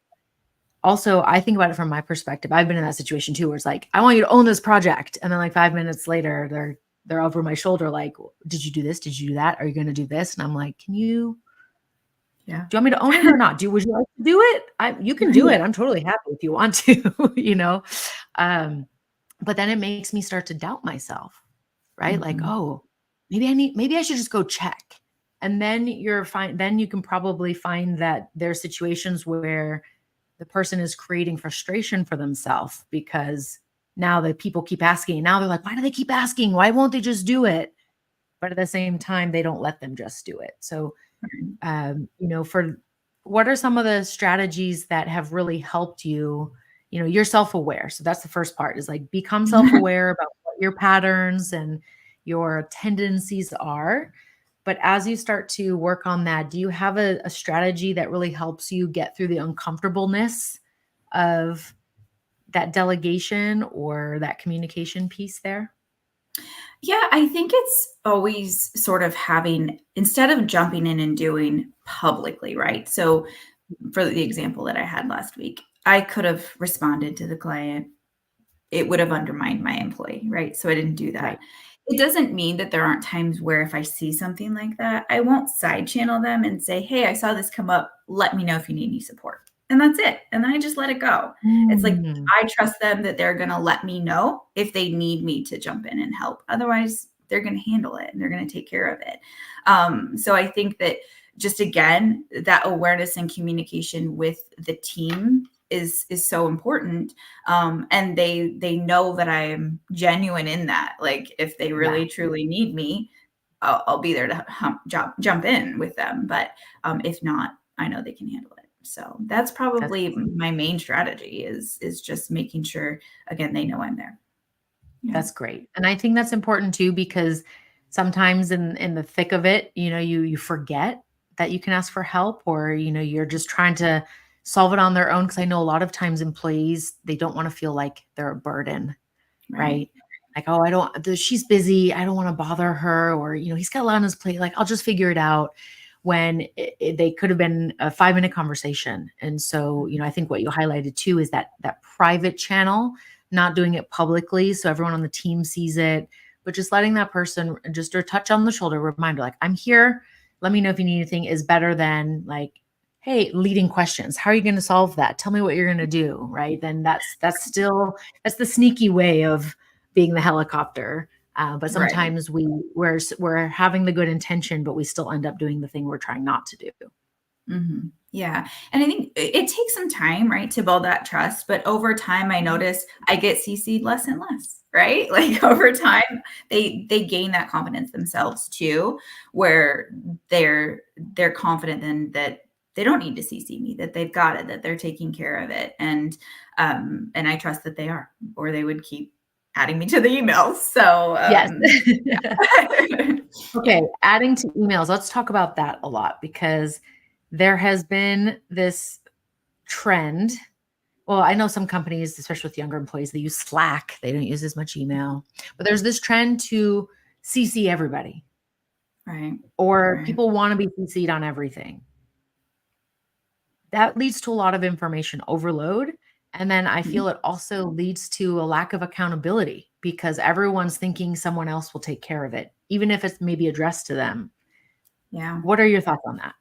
[SPEAKER 1] Also, I think about it from my perspective. I've been in that situation too, where it's like, I want you to own this project, and then like 5 minutes later, they're over my shoulder, like, did you do this? Did you do that? Are you going to do this? And I'm like,
[SPEAKER 2] Yeah.
[SPEAKER 1] do you want me to own it or not? Would you like to do it? You can do
[SPEAKER 2] Yeah.
[SPEAKER 1] it. I'm totally happy if you want to, Um, but then it makes me start to doubt myself, right? Like,
[SPEAKER 2] Mhm.
[SPEAKER 1] oh, maybe I should just go check. And then you're fine. Then you can probably find that there's situations where the person is creating frustration for themselves because now the people keep asking. Now they're like, why do they keep asking? Why won't they just do it? But at the same time, they don't let them just do it. So for what are some of the strategies that have really helped you? You're self-aware. So that's the first part is like become self-aware about what your patterns and your tendencies are. But as you start to work on that, do you have a strategy that really helps you get through the uncomfortableness of that delegation or that communication piece there?
[SPEAKER 2] Yeah, I think it's always sort of having instead of jumping in and doing publicly, right? So for the example that I had last week, I could have responded to the client. It would have undermined my employee, right? So I didn't do that.
[SPEAKER 1] Right.
[SPEAKER 2] It doesn't mean that there aren't times where if I see something like that, I won't side channel them and say, "Hey, I saw this come up. Let me know if you need any support." And that's it. And then I just let it go. It's like
[SPEAKER 1] Mm.
[SPEAKER 2] I trust them that they're going to let me know if they need me to jump in and help. Otherwise, they're going to handle it and they're going to take care of it. So I think that just again, that awareness and communication with the team is so important. And they know that I'm genuine in that. Like if they
[SPEAKER 1] Yeah,
[SPEAKER 2] really truly need me, I'll be there to jump in with them. But if not, I know they can handle it. So that's
[SPEAKER 1] that's
[SPEAKER 2] probably my main strategy is just making sure, again, they know I'm there. Yeah.
[SPEAKER 1] That's great. And I think that's important too, because sometimes in the thick of it, you forget that you can ask for help, or, you're just trying to solve it on their own. Cause I know a lot of times employees, they don't want to feel like they're a burden,
[SPEAKER 2] Right.
[SPEAKER 1] right? Like, oh, she's busy. I don't want to bother her, or, he's got a lot on his plate. Like, I'll just figure it out, when they could have been a 5-minute conversation. And so, I think what you highlighted too is that private channel, not doing it publicly so everyone on the team sees it, but just letting that person just a touch on the shoulder reminder, like, I'm here. Let me know if you need anything, is better than like, hey, leading questions. How are you going to solve that? Tell me what you're going to do. Right. Then that's the sneaky way of being the helicopter. But
[SPEAKER 2] Right.
[SPEAKER 1] sometimes we're having the good intention, but we still end up doing the thing we're trying not to do.
[SPEAKER 2] Yeah. And I think it takes some time, right, to build that trust. But over time, I notice I get CC'd less and less, right? Like over time, they gain that confidence themselves too, where they're confident in that they don't need to CC me, that they've got it, that they're taking care of it. And I trust that they are, or they would keep adding me to the emails. So
[SPEAKER 1] Yes.
[SPEAKER 2] yeah.
[SPEAKER 1] Okay, adding to emails. Let's talk about that a lot, because there has been this trend. Well, I know some companies, especially with younger employees, they use Slack. They don't use as much email. But there's this trend to CC everybody,
[SPEAKER 2] Right.
[SPEAKER 1] or
[SPEAKER 2] Right.
[SPEAKER 1] people want to be CC'd on everything. That leads to a lot of information overload. And then I
[SPEAKER 2] Mhm.
[SPEAKER 1] feel it also leads to a lack of accountability, because everyone's thinking someone else will take care of it, even if it's maybe addressed to them.
[SPEAKER 2] Yeah.
[SPEAKER 1] What are your thoughts on that?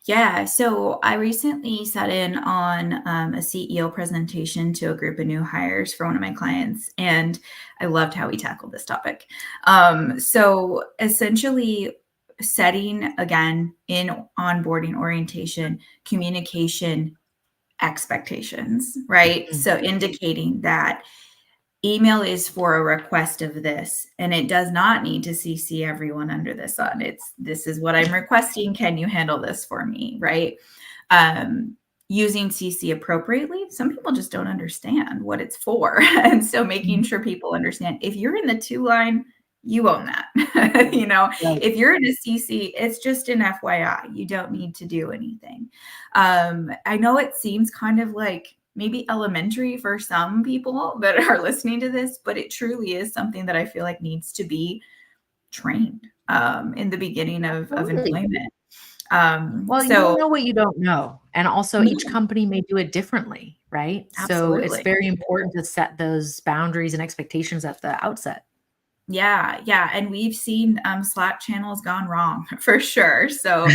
[SPEAKER 2] Yeah, so I recently sat in on a CEO presentation to a group of new hires for one of my clients, and I loved how we tackled this topic. So essentially, setting again in onboarding orientation, communication expectations, right?
[SPEAKER 1] Mm,
[SPEAKER 2] So indicating that email is for a request of this, and it does not need to CC everyone under the sun. It's this is what I'm requesting. Can you handle this for me? Right. Um, Using CC appropriately. Some people just don't understand what it's for. And so making
[SPEAKER 1] mm,
[SPEAKER 2] sure people understand, if you're in the two line, you own that.
[SPEAKER 1] right.
[SPEAKER 2] If you're in a CC, it's just an FYI. You don't need to do anything. I know it seems kind of like maybe elementary for some people that are listening to this, but it truly is something that I feel like needs to be trained in the beginning of
[SPEAKER 1] Absolutely.
[SPEAKER 2] employment.
[SPEAKER 1] Well, you don't
[SPEAKER 2] So,
[SPEAKER 1] know what you don't know. And also, each
[SPEAKER 2] no,
[SPEAKER 1] company may do it differently, right? So it's
[SPEAKER 2] absolutely.
[SPEAKER 1] very important to set those boundaries and expectations at the outset.
[SPEAKER 2] Yeah, yeah, and we've seen, Slack channels gone wrong for sure, so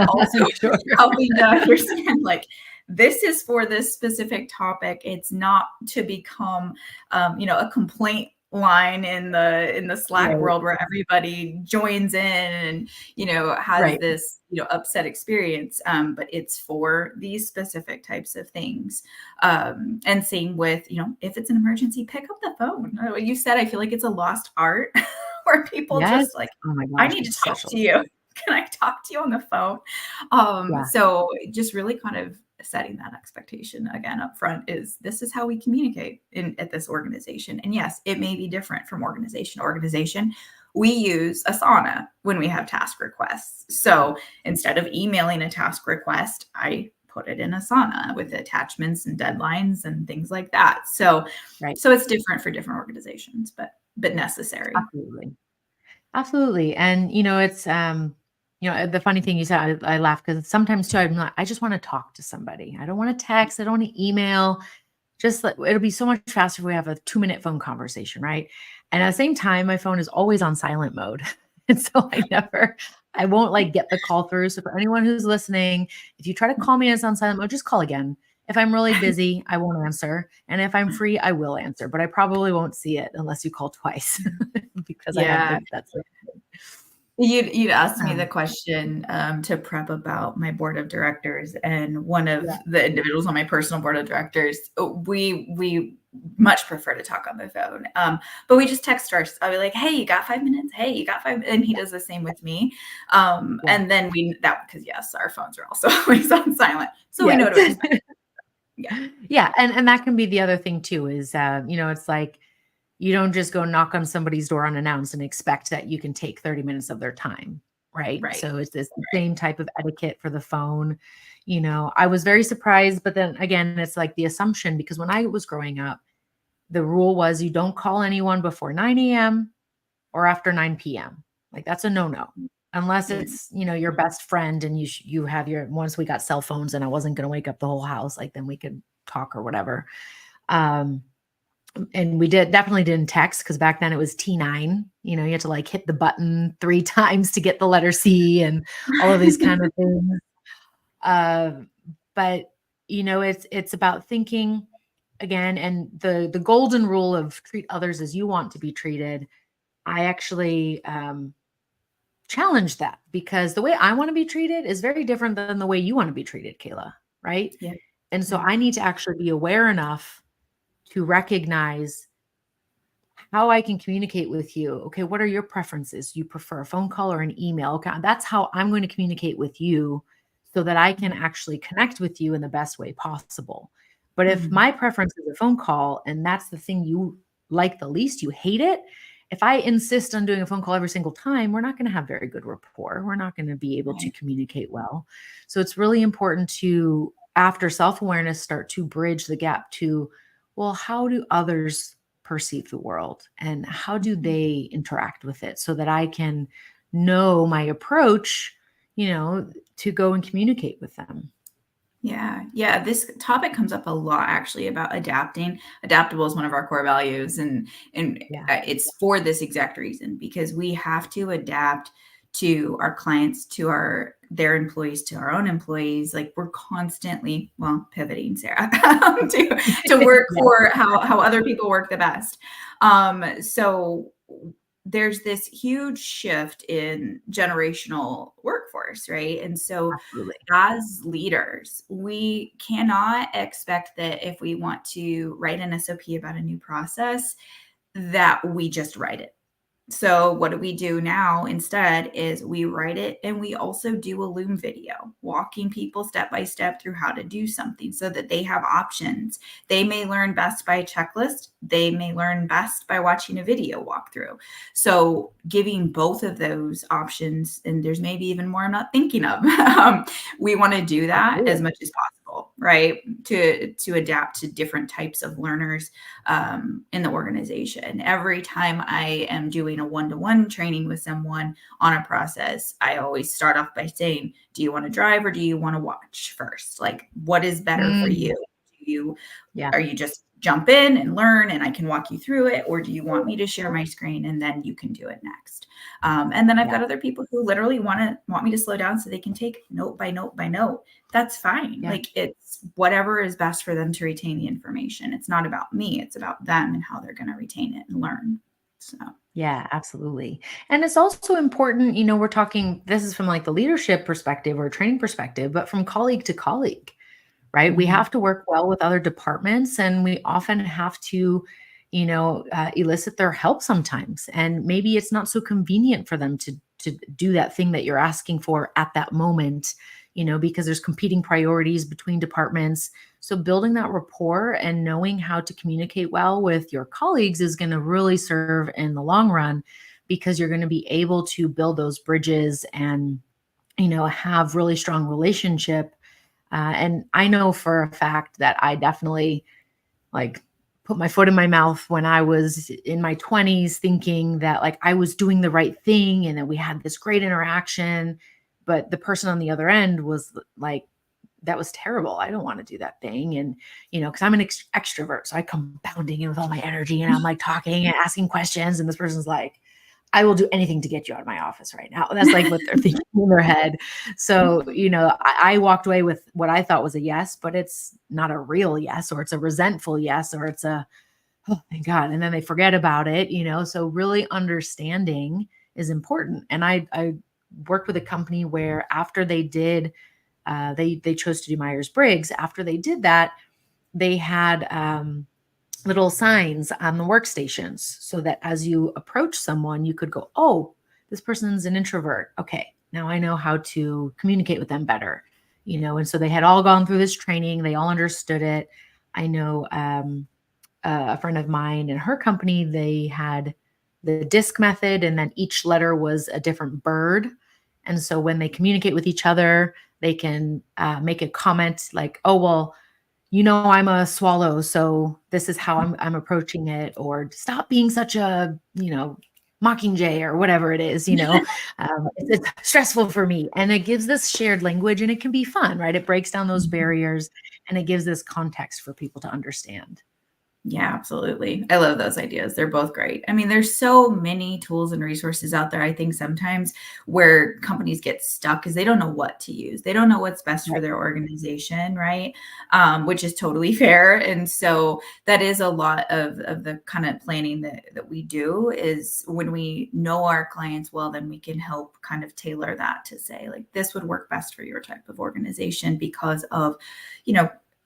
[SPEAKER 2] also
[SPEAKER 1] Sure.
[SPEAKER 2] just helping to understand, like, this is for this specific topic, it's not to become, a complaint line in the Slack
[SPEAKER 1] Right.
[SPEAKER 2] world where everybody joins in and, has
[SPEAKER 1] Right.
[SPEAKER 2] this, upset experience, but it's for these specific types of things. And same with, if it's an emergency, pick up the phone. What you said, I feel like it's a lost art where people
[SPEAKER 1] Yes.
[SPEAKER 2] just like,
[SPEAKER 1] Oh my
[SPEAKER 2] I
[SPEAKER 1] gosh,
[SPEAKER 2] need to
[SPEAKER 1] it's
[SPEAKER 2] talk
[SPEAKER 1] such a
[SPEAKER 2] to you. Can I talk to you on the phone?
[SPEAKER 1] yeah.
[SPEAKER 2] So just really kind of setting that expectation again up front is this is how we communicate at this organization. And yes, it may be different from organization to organization. We use Asana when we have task requests. So instead of emailing a task request, I put it in Asana with attachments and deadlines and things like that. So
[SPEAKER 1] Right.
[SPEAKER 2] so it's different for different organizations, but necessary.
[SPEAKER 1] Absolutely. Absolutely. And it's the funny thing you said, I laugh because sometimes too, I just want to talk to somebody. I don't want to text, I don't want to email. Just like, it'll be so much faster if we have a 2-minute phone conversation, right? And at the same time, my phone is always on silent mode. And so I won't like get the call through. So for anyone who's listening, if you try to call me and it's on silent mode, just call again. If I'm really busy, I won't answer. And if I'm free, I will answer, but I probably won't see it unless you call twice because I have
[SPEAKER 2] Yeah.
[SPEAKER 1] that's it.
[SPEAKER 2] You'd asked me the
[SPEAKER 1] Um,
[SPEAKER 2] question to prep about my board of directors, and one of
[SPEAKER 1] yeah.
[SPEAKER 2] the individuals on my personal board of directors, we much prefer to talk on the phone, but we just text first. I'll be like, "Hey, you got 5 minutes? Hey, you got 5?" And he does the same with me.
[SPEAKER 1] Yeah.
[SPEAKER 2] And then because yes, our phones are also always on silent, so we
[SPEAKER 1] Yes.
[SPEAKER 2] know to expect. Yeah,
[SPEAKER 1] Yeah. And that can be the other thing too, is, it's like, you don't just go knock on somebody's door unannounced and expect that you can take 30 minutes of their time. Right.
[SPEAKER 2] right,
[SPEAKER 1] So it's this
[SPEAKER 2] right.
[SPEAKER 1] same type of etiquette for the phone. I was very surprised, but then again, it's like the assumption, because when I was growing up, the rule was you don't call anyone before 9 a.m. or after 9 p.m. Like that's a no-no. Unless
[SPEAKER 2] Mm,
[SPEAKER 1] it's, your best friend and you have once we got cell phones and I wasn't going to wake up the whole house, like then we could talk or whatever. Um, and we definitely didn't text because back then it was T9. You had to like hit the button 3 times to get the letter C and all of these kind of things. Uh, but it's about thinking again, and the golden rule of treat others as you want to be treated. I actually challenge that, because the way I want to be treated is very different than the way you want to be treated, Kayla. Right.
[SPEAKER 2] yeah,
[SPEAKER 1] And so
[SPEAKER 2] yeah,
[SPEAKER 1] I need to actually be aware enough to recognize how I can communicate with you. Okay, what are your preferences? You prefer a phone call or an email? Okay, that's how I'm going to communicate with you so that I can actually connect with you in the best way possible. But if
[SPEAKER 2] mhm,
[SPEAKER 1] my preference is a phone call and that's the thing you like the least, you hate it. If I insist on doing a phone call every single time, we're not going to have very good rapport. We're not going to be able to
[SPEAKER 2] right,
[SPEAKER 1] communicate well. So it's really important to, after self awareness, start to bridge the gap to, well, how do others perceive the world and how do
[SPEAKER 2] mhm.
[SPEAKER 1] they interact with it so that I can know my approach, to go and communicate with them.
[SPEAKER 2] Yeah, yeah, this topic comes up a lot actually about adapting. Adaptable is one of our core values, and
[SPEAKER 1] Yeah,
[SPEAKER 2] it's for this exact reason because we have to adapt to our clients, to their employees, to our own employees. Like we're constantly, well, pivoting, Sarah, to work
[SPEAKER 1] yeah,
[SPEAKER 2] for how other people work the best. So there's this huge shift in generational workforce, right? And so
[SPEAKER 1] absolutely.
[SPEAKER 2] as leaders, we cannot expect that if we want to write an SOP about a new process, that we just write it. So what do we do now instead is we write it and we also do a Loom video, walking people step by step through how to do something so that they have options. They may learn best by a checklist. They may learn best by watching a video walkthrough. So giving both of those options, and there's maybe even more I'm not thinking of. We want to do that as
[SPEAKER 1] Absolutely.
[SPEAKER 2] much as possible, right? To adapt to different types of learners in the organization. Every time I am doing a one-to-one training with someone on a process, I always start off by saying, do you want to drive or do you want to watch first? Like, what is better for
[SPEAKER 1] Mm,
[SPEAKER 2] you? Do you
[SPEAKER 1] yeah,
[SPEAKER 2] Are you just jump in and learn and I can walk you through it? Or do you want me to share my screen and then you can do it next? And then I've
[SPEAKER 1] yeah,
[SPEAKER 2] got other people who literally want me to slow down so they can take note by note by note. That's fine.
[SPEAKER 1] yeah.
[SPEAKER 2] Like it's whatever is best for them to retain the information. It's not about me. It's about them and how they're going to retain it and learn. So,
[SPEAKER 1] Yeah, absolutely. And it's also important, we're talking, this is from like the leadership perspective or training perspective, but from colleague to colleague, right? We
[SPEAKER 2] mhm,
[SPEAKER 1] have to work well with other departments and we often have to, elicit their help sometimes. And maybe it's not so convenient for them to do that thing that you're asking for at that moment, because there's competing priorities between departments. So building that rapport and knowing how to communicate well with your colleagues is going to really serve in the long run, because you're going to be able to build those bridges and, have really strong relationship. And I know for a fact that I definitely like put my foot in my mouth when I was in my 20s, thinking that like I was doing the right thing and that we had this great interaction. But the person on the other end was like, that was terrible. I don't want to do that thing. And, because I'm an extrovert. So I come bounding in with all my energy and I'm like talking and asking questions. And this person's like, I will do anything to get you out of my office right now. That's like what they're thinking in their head. So, I walked away with what I thought was a yes, but it's not a real yes, or it's a resentful yes, or it's a, oh, thank God. And then they forget about it, So really understanding, is important. And I worked with a company where after they did, they chose to do Myers-Briggs. After they did that, they had little signs on the workstations so that as you approach someone, you could go, oh, this person's an introvert. Okay, now I know how to communicate with them better, And so they had all gone through this training. They all understood it. I know a friend of mine and her company, they had the disc method, and then each letter was a different bird. And so when they communicate with each other, they can make a comment like, oh, well, I'm a swallow, so this is how I'm approaching it, or stop being such a, mockingjay or whatever it is, it's stressful for me. And it gives this shared language and it can be fun, right? It breaks down those barriers and it gives this context for people to understand.
[SPEAKER 2] Yeah, absolutely. I love those ideas. They're both great. I mean, there's so many tools and resources out there, I think sometimes where companies get stuck because they don't know what to use. They don't know what's best for
[SPEAKER 1] Right.
[SPEAKER 2] their organization, right? Which is totally fair. And so that is a lot of the kind of planning that we do is when we know our clients well, then we can help kind of tailor that to say, like, this would work best for your type of organization because of,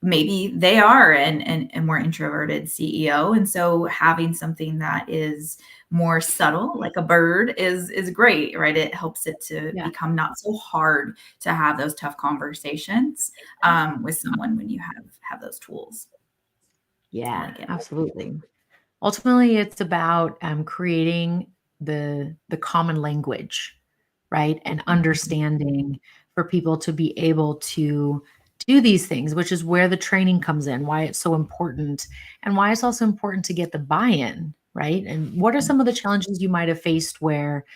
[SPEAKER 2] maybe they are an more introverted CEO. And so having something that is more subtle, like a bird, is great, right? It helps it to
[SPEAKER 1] Yeah.
[SPEAKER 2] become not so hard to have those tough conversations with someone when you have those tools. I
[SPEAKER 1] Yeah,
[SPEAKER 2] like it.
[SPEAKER 1] absolutely. Ultimately, it's about creating the common language, right? And
[SPEAKER 2] Mhm.
[SPEAKER 1] understanding for people to be able to do these things, which is where the training comes in, why it's so important, and why it's also important to get the buy-in, right? And what are some of the challenges you might have faced where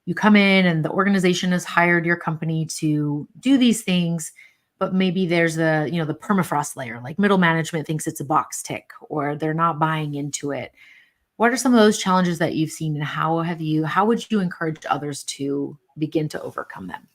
[SPEAKER 1] you come in and the organization has hired your company to do these things, but maybe there's the permafrost layer, like middle management thinks it's a box tick or they're not buying into it. What are some of those challenges that you've seen, and how would you encourage others to begin to overcome them?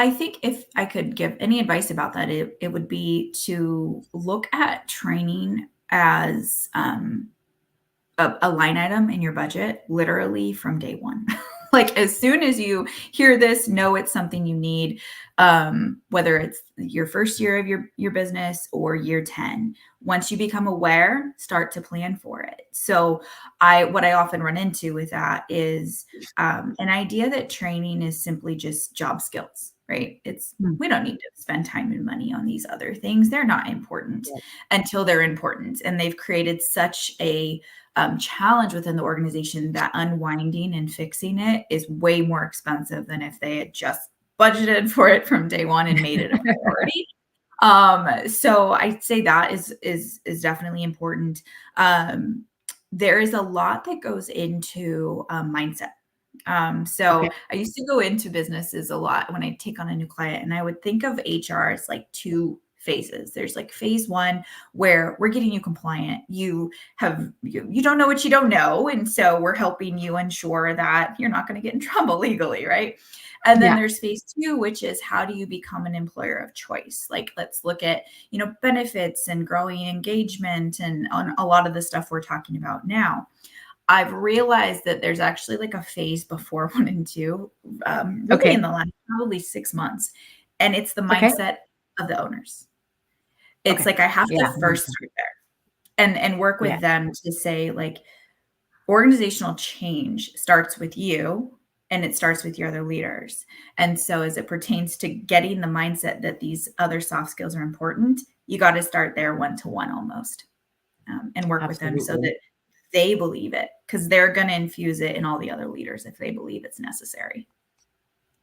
[SPEAKER 2] I think if I could give any advice about that, it would be to look at training as a line item in your budget literally from day one. Like as soon as you hear this, know it's something you need, whether it's your first year of your business or year 10. Once you become aware, start to plan for it. So what I often run into with that is an idea that training is simply just job skills, right?
[SPEAKER 1] Hmm.
[SPEAKER 2] We don't need to spend time and money on these other things. They're not important
[SPEAKER 1] Yeah.
[SPEAKER 2] until they're important. And they've created such a challenge within the organization that unwinding and fixing it is way more expensive than if they had just budgeted for it from day one and made it a priority. So I'd say that is definitely important. There is a lot that goes into mindset. So
[SPEAKER 1] Okay.
[SPEAKER 2] I used to go into businesses a lot when I take on a new client, and I would think of HR as like two phases. There's like phase one where we're getting you compliant. You don't know what you don't know. And so we're helping you ensure that you're not going to get in trouble legally, right? And then
[SPEAKER 1] Yeah.
[SPEAKER 2] there's phase two, which is how do you become an employer of choice? Like let's look at, benefits and growing engagement and on a lot of the stuff we're talking about now. I've realized that there's actually like a phase before one and two, really in
[SPEAKER 1] Okay.
[SPEAKER 2] the last probably 6 months. And it's the
[SPEAKER 1] Okay.
[SPEAKER 2] mindset of the owners. It's
[SPEAKER 1] Okay.
[SPEAKER 2] like I have
[SPEAKER 1] Yeah.
[SPEAKER 2] to first start there and work
[SPEAKER 1] Yeah.
[SPEAKER 2] with them to say, like, organizational change starts with you and it starts with your other leaders. And so as it pertains to getting the mindset that these other soft skills are important, you got to start there one-to-one almost, and work with them so
[SPEAKER 1] Absolutely.
[SPEAKER 2] that they believe it because they're going to infuse it in all the other leaders if they believe it's necessary.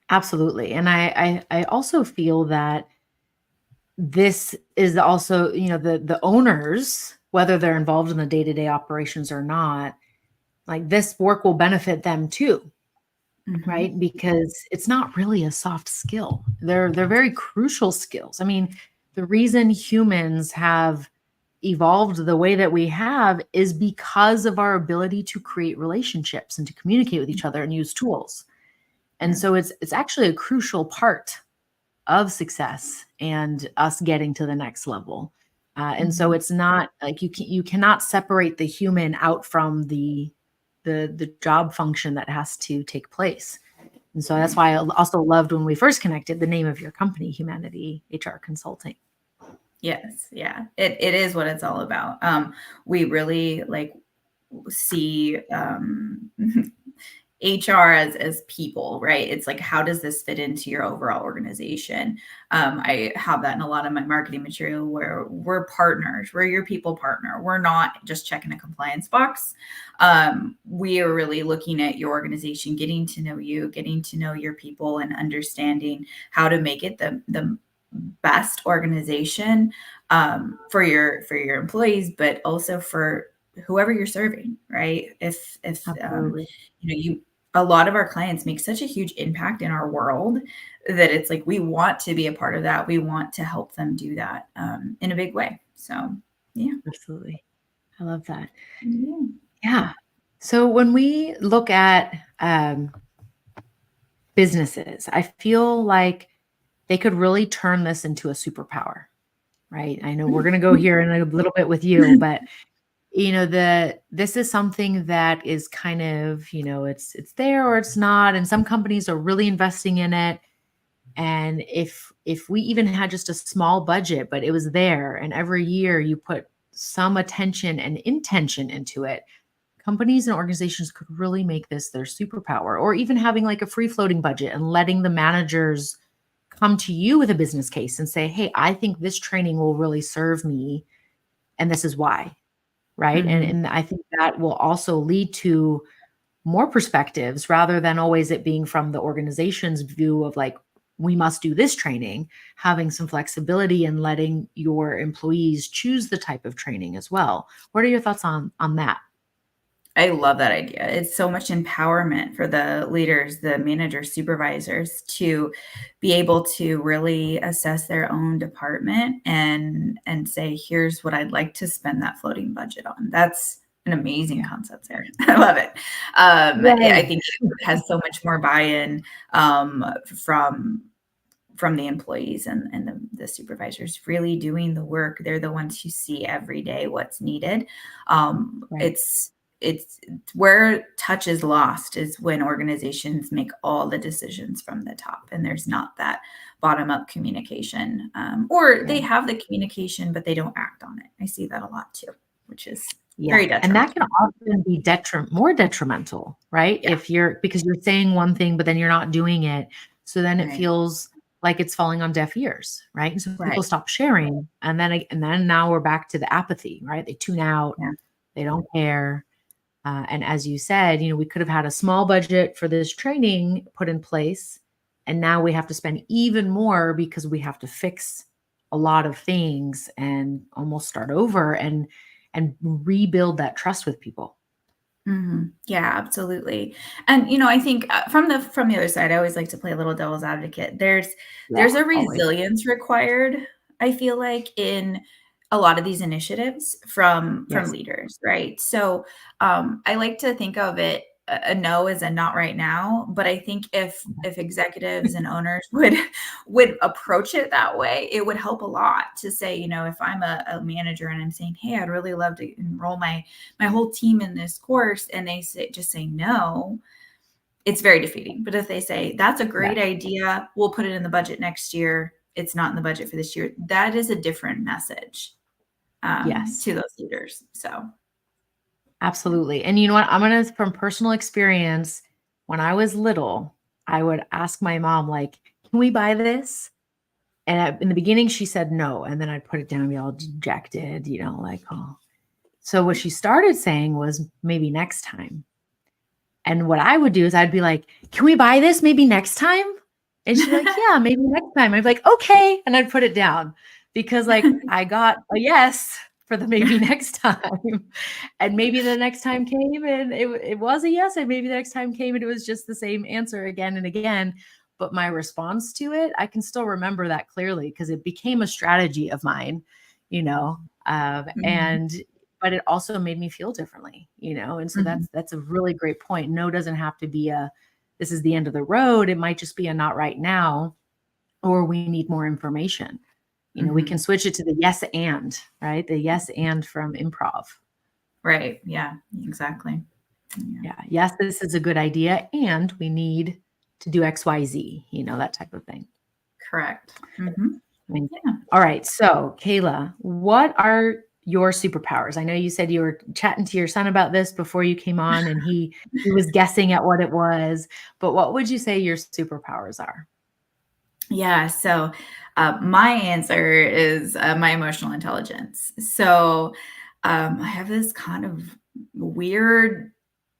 [SPEAKER 1] Absolutely. And I also feel that this is also, the owners, whether they're involved in the day-to-day operations or not, like this work will benefit them too,
[SPEAKER 2] Mhm.
[SPEAKER 1] right? Because it's not really a soft skill. They're very crucial skills. I mean, the reason humans have evolved the way that we have is because of our ability to create relationships and to communicate with each other and use tools. And so
[SPEAKER 2] Yes.
[SPEAKER 1] it's actually a crucial part of success and us getting to the next level. And so
[SPEAKER 2] Mhm.
[SPEAKER 1] it's not like you cannot separate the human out from the job function that has to take place. And so that's why I also loved when we first connected the name of your company, Humanity HR Consulting.
[SPEAKER 2] Yes. Yeah. It is what it's all about. We really like see HR as people, right? It's like, how does this fit into your overall organization? I have that in a lot of my marketing material where we're partners. We're your people partner. We're not just checking a compliance box. We are really looking at your organization, getting to know you, getting to know your people, and understanding how to make it the best organization for your employees, but also for whoever you're serving, right? If
[SPEAKER 1] Absolutely.
[SPEAKER 2] you a lot of our clients make such a huge impact in our world that it's like we want to be a part of that. We want to help them do that in a big way. So yeah.
[SPEAKER 1] Absolutely. I love that.
[SPEAKER 2] Yeah.
[SPEAKER 1] Yeah. So when we look at businesses, I feel like they could really turn this into a superpower, right? I know we're going to go here in a little bit with you, but this is something that is kind of, it's there or it's not, and some companies are really investing in it. And if we even had just a small budget, but it was there, and every year you put some attention and intention into it, companies and organizations could really make this their superpower. Or even having like a free floating budget and letting the managers come to you with a business case and say, hey, I think this training will really serve me, and this is why. Right. And,
[SPEAKER 2] Mhm.
[SPEAKER 1] and I think that will also lead to more perspectives rather than always it being from the organization's view of like, we must do this training, having some flexibility and letting your employees choose the type of training as well. What are your thoughts on that?
[SPEAKER 2] I love that idea. It's so much empowerment for the leaders, the managers, supervisors to be able to really assess their own department and say, here's what I'd like to spend that floating budget on. That's an amazing
[SPEAKER 1] Yeah.
[SPEAKER 2] concept, Sarah. I love it. I
[SPEAKER 1] Yay.
[SPEAKER 2] think it has so much more buy-in from the employees and the supervisors really doing the work. They're the ones who see every day what's needed.
[SPEAKER 1] Right.
[SPEAKER 2] It's where touch is lost is when organizations make all the decisions from the top and there's not that bottom up communication, or they
[SPEAKER 1] Right.
[SPEAKER 2] have the communication but they don't act on it. I see that a lot too, which is
[SPEAKER 1] Yeah.
[SPEAKER 2] very
[SPEAKER 1] And that can
[SPEAKER 2] detrimental.
[SPEAKER 1] often be more detrimental, right?
[SPEAKER 2] Yeah.
[SPEAKER 1] Because you're saying one thing, but then you're not doing it. So then it
[SPEAKER 2] Right.
[SPEAKER 1] feels like it's falling on deaf ears, right? And so people
[SPEAKER 2] Right.
[SPEAKER 1] stop sharing. And then now we're back to the apathy, right? They tune out,
[SPEAKER 2] Yeah.
[SPEAKER 1] they don't care. And as you said, we could have had a small budget for this training put in place. And now we have to spend even more because we have to fix a lot of things and almost start over and rebuild that trust with people.
[SPEAKER 2] Yeah, absolutely. And I think from the other side, I always like to play a little devil's advocate.
[SPEAKER 1] Yeah,
[SPEAKER 2] There's a
[SPEAKER 1] always.
[SPEAKER 2] resilience required, I feel like, in a lot of these initiatives from
[SPEAKER 1] Yes.
[SPEAKER 2] leaders, right? So I like to think of it a no as a not right now, but I think if executives and owners would approach it that way, it would help a lot to say, if I'm a manager and I'm saying, hey, I'd really love to enroll my whole team in this course, and they say no, it's very defeating. But if they say that's a
[SPEAKER 1] Yeah.
[SPEAKER 2] great idea, we'll put it in the budget next year, it's not in the budget for this year, that is a different message
[SPEAKER 1] Yes.
[SPEAKER 2] to those leaders. So yeah.
[SPEAKER 1] Absolutely. And you know what? From personal experience, when I was little, I would ask my mom, like, can we buy this? And in the beginning, she said no. And then I'd put it down and be all dejected, like, oh. So what she started saying was maybe next time. And what I would do is I'd be like, can we buy this maybe next time? And she'd be like, yeah, maybe next time. I'd be like, okay. And I'd put it down because like I got a yes for the maybe next time. And maybe the next time came and it was a yes. And maybe the next time came and it was just the same answer again and again. But my response to it, I can still remember that clearly because it became a strategy of mine, you know,
[SPEAKER 2] Mhm.
[SPEAKER 1] and but it also made me feel differently, and so
[SPEAKER 2] Mhm.
[SPEAKER 1] that's a really great point. No doesn't have to be this is the end of the road. It might just be a not right now, or we need more information. We can
[SPEAKER 2] Mhm.
[SPEAKER 1] switch it to the yes and, right? The yes and from improv.
[SPEAKER 2] Right. Yeah, exactly. Yeah.
[SPEAKER 1] Yeah. Yes, this is a good idea. And we need to do XYZ, that type of thing.
[SPEAKER 2] Correct. Mm-hmm.
[SPEAKER 1] Amazing.
[SPEAKER 2] Yeah.
[SPEAKER 1] All right. So, Kayla, what are your superpowers? I know you said you were chatting to your son about this before you came on, and he was guessing at what it was. But what would you say your superpowers are?
[SPEAKER 2] Yeah. So my answer is my emotional intelligence. So I have this kind of weird,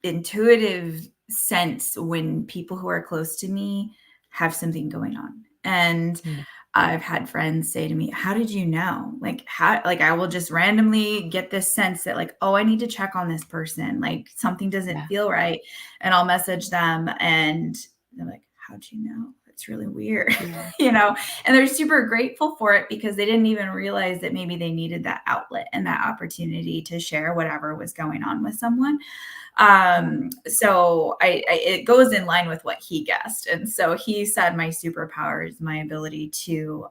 [SPEAKER 2] intuitive sense when people who are close to me have something going on. And
[SPEAKER 1] Mm,
[SPEAKER 2] I've had friends say to me, "How did you know?" Like, how, like, I will just randomly get this sense that, like, oh, I need to check on this person. Like, something doesn't
[SPEAKER 1] yeah.
[SPEAKER 2] feel right. And I'll message them and they're like, "How'd you know?" It's really weird,
[SPEAKER 1] Yeah.
[SPEAKER 2] you know? And they're super grateful for it because they didn't even realize that maybe they needed that outlet and that opportunity to share whatever was going on with someone. So it goes in line with what he guessed. And so he said my superpower is my ability to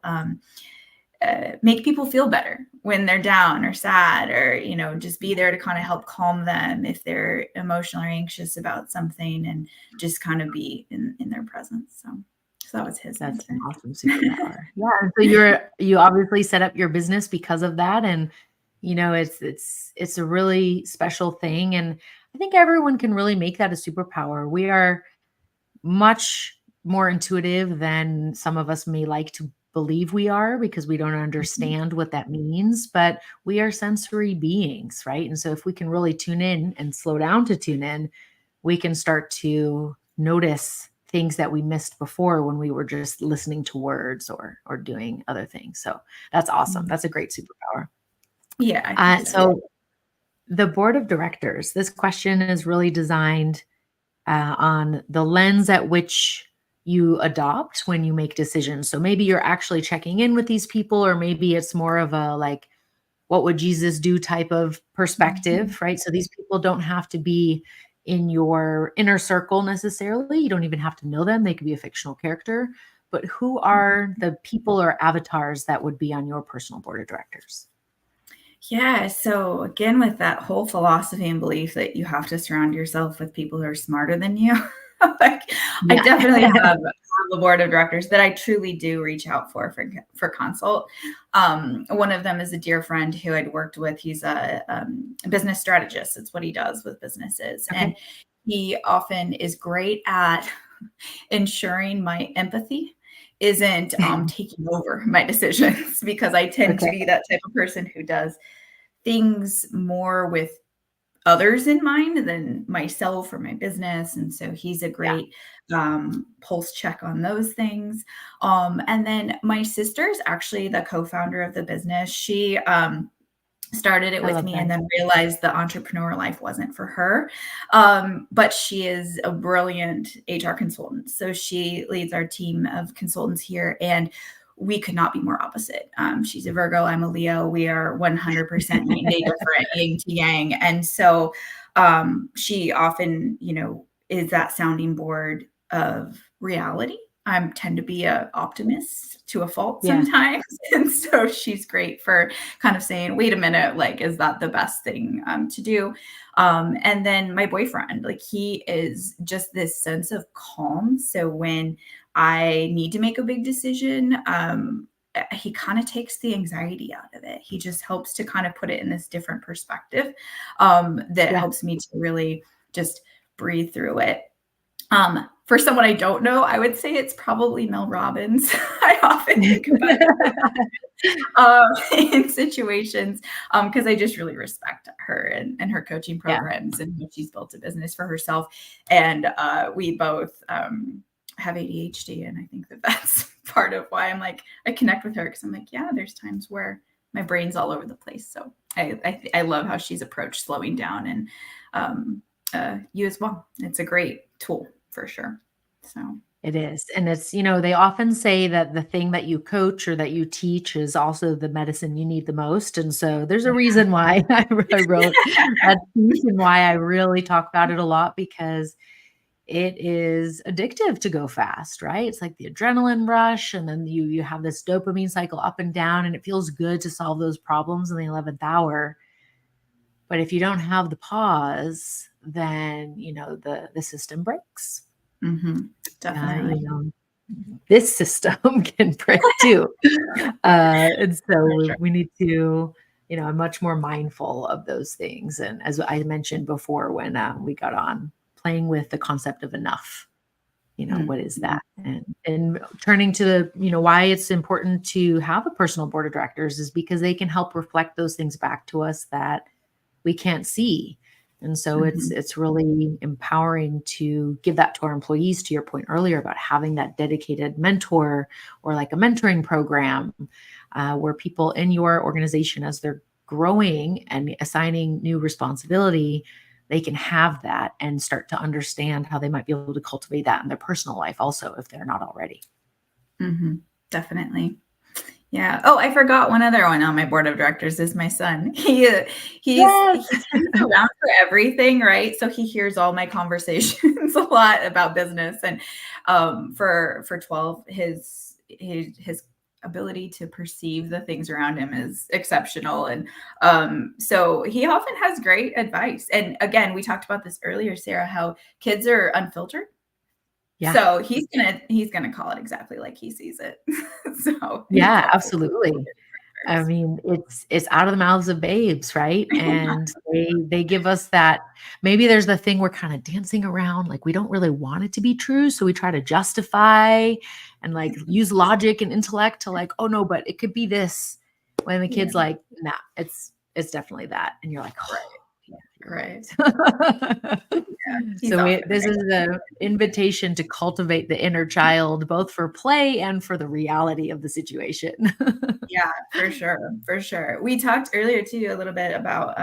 [SPEAKER 2] make people feel better when they're down or sad, or just be there to kind of help calm them if they're emotional or anxious about something, and just kind of be in their presence. So that was his
[SPEAKER 1] That's
[SPEAKER 2] answer.
[SPEAKER 1] an awesome superpower. Yeah. And so you obviously set up your business because of that. And it's a really special thing. And I think everyone can really make that a superpower. We are much more intuitive than some of us may like to believe we are, because we don't
[SPEAKER 2] Mhm.
[SPEAKER 1] understand what that means, but we are sensory beings, right? And so if we can really tune in and slow down to tune in, we can start to notice things that we missed before when we were just listening to words or doing other things. So that's awesome.
[SPEAKER 2] Mhm.
[SPEAKER 1] That's a great superpower.
[SPEAKER 2] Yeah, I think so.
[SPEAKER 1] So the board of directors, this question is really designed on the lens at which you adopt when you make decisions. So maybe you're actually checking in with these people, or maybe it's more of a like, what would Jesus do type of
[SPEAKER 2] Mhm.
[SPEAKER 1] perspective, right? So these people don't have to be in your inner circle necessarily. You don't even have to know them. They could be a fictional character. But who are the people or avatars that would be on your personal board of directors?
[SPEAKER 2] Yeah. So again, with that whole philosophy and belief that you have to surround yourself with people who are smarter than you, like I
[SPEAKER 1] Yeah.
[SPEAKER 2] definitely have a board of directors that I truly do reach out for consult. One of them is a dear friend who I'd worked with. He's a business strategist. It's what he does with businesses, and
[SPEAKER 1] Okay.
[SPEAKER 2] he often is great at ensuring my empathy isn't taking over my decisions because I tend to
[SPEAKER 1] Okay.
[SPEAKER 2] be that type of person who does things more with others in mind than myself or my business. And so he's a
[SPEAKER 1] Yeah.
[SPEAKER 2] great pulse check on those things. And then my sister's actually the co-founder of the business. She started it
[SPEAKER 1] I
[SPEAKER 2] with
[SPEAKER 1] love
[SPEAKER 2] me
[SPEAKER 1] that.
[SPEAKER 2] and then realized the entrepreneur life wasn't for her. But she is a brilliant HR consultant. So she leads our team of consultants here, and we could not be more opposite. She's a Virgo, I'm a Leo. We are 100% night and day different, yin to yang. And so she often, is that sounding board of reality. I tend to be a optimist to a fault
[SPEAKER 1] Yeah.
[SPEAKER 2] sometimes. And so she's great for kind of saying, wait a minute, like, is that the best thing to do? And then my boyfriend, like, he is just this sense of calm. So when I need to make a big decision, he kind of takes the anxiety out of it. He just helps to kind of put it in this different perspective that
[SPEAKER 1] Yeah.
[SPEAKER 2] helps me to really just breathe through it. For someone I don't know, I would say it's probably Mel Robbins. I often think about in situations because I just really respect her and her coaching
[SPEAKER 1] Yeah.
[SPEAKER 2] programs, and how she's built a business for herself. And we both have ADHD, and I think that that's part of why I'm like I connect with her, because I'm like, yeah, there's times where my brain's all over the place. So I love how she's approached slowing down, and you as well. It's a great tool for sure. So
[SPEAKER 1] It is. And it's, they often say that the thing that you coach or that you teach is also the medicine you need the most. And so there's a reason why I wrote that piece, and why I really talk about it a lot, because it is addictive to go fast, right? It's like the adrenaline rush, and then you have this dopamine cycle up and down, and it feels good to solve those problems in the 11th hour. But if you don't have the pause, then, the system breaks.
[SPEAKER 2] Definitely.
[SPEAKER 1] This system can break too. And so
[SPEAKER 2] For sure.
[SPEAKER 1] we need to, I'm much more mindful of those things. And as I mentioned before, when we got on, playing with the concept of enough, what is that? And turning to why it's important to have a personal board of directors is because they can help reflect those things back to us that we can't see. And so it's really empowering to give that to our employees, to your point earlier about having that dedicated mentor or like a mentoring program where people in your organization, as they're growing and assigning new responsibility, they can have that and start to understand how they might be able to cultivate that in their personal life also, if they're not already.
[SPEAKER 2] Definitely. Yeah. Oh, I forgot one other one on my board of directors is my son. He
[SPEAKER 1] Yes.
[SPEAKER 2] turns around for everything, right? So he hears all my conversations a lot about business, and for 12, his ability to perceive the things around him is exceptional, and so he often has great advice. And again, we talked about this earlier, Sarah, how kids are unfiltered.
[SPEAKER 1] Yeah.
[SPEAKER 2] So he's gonna call it exactly like he sees it. So he's
[SPEAKER 1] Yeah,
[SPEAKER 2] helpful.
[SPEAKER 1] absolutely. I mean, it's out of the mouths of babes, right? And they give us that. Maybe there's the thing we're kind of dancing around, like we don't really want it to be true, so we try to justify and like use logic and intellect to like, oh no, but it could be this. When the kid's like, nah, it's definitely that, and you're like, oh, yeah, you're right.
[SPEAKER 2] He's
[SPEAKER 1] So
[SPEAKER 2] often
[SPEAKER 1] this
[SPEAKER 2] right.
[SPEAKER 1] is the invitation to cultivate the inner child, both for play and for the reality of the situation.
[SPEAKER 2] Yeah, for sure, for sure. We talked earlier too a little bit about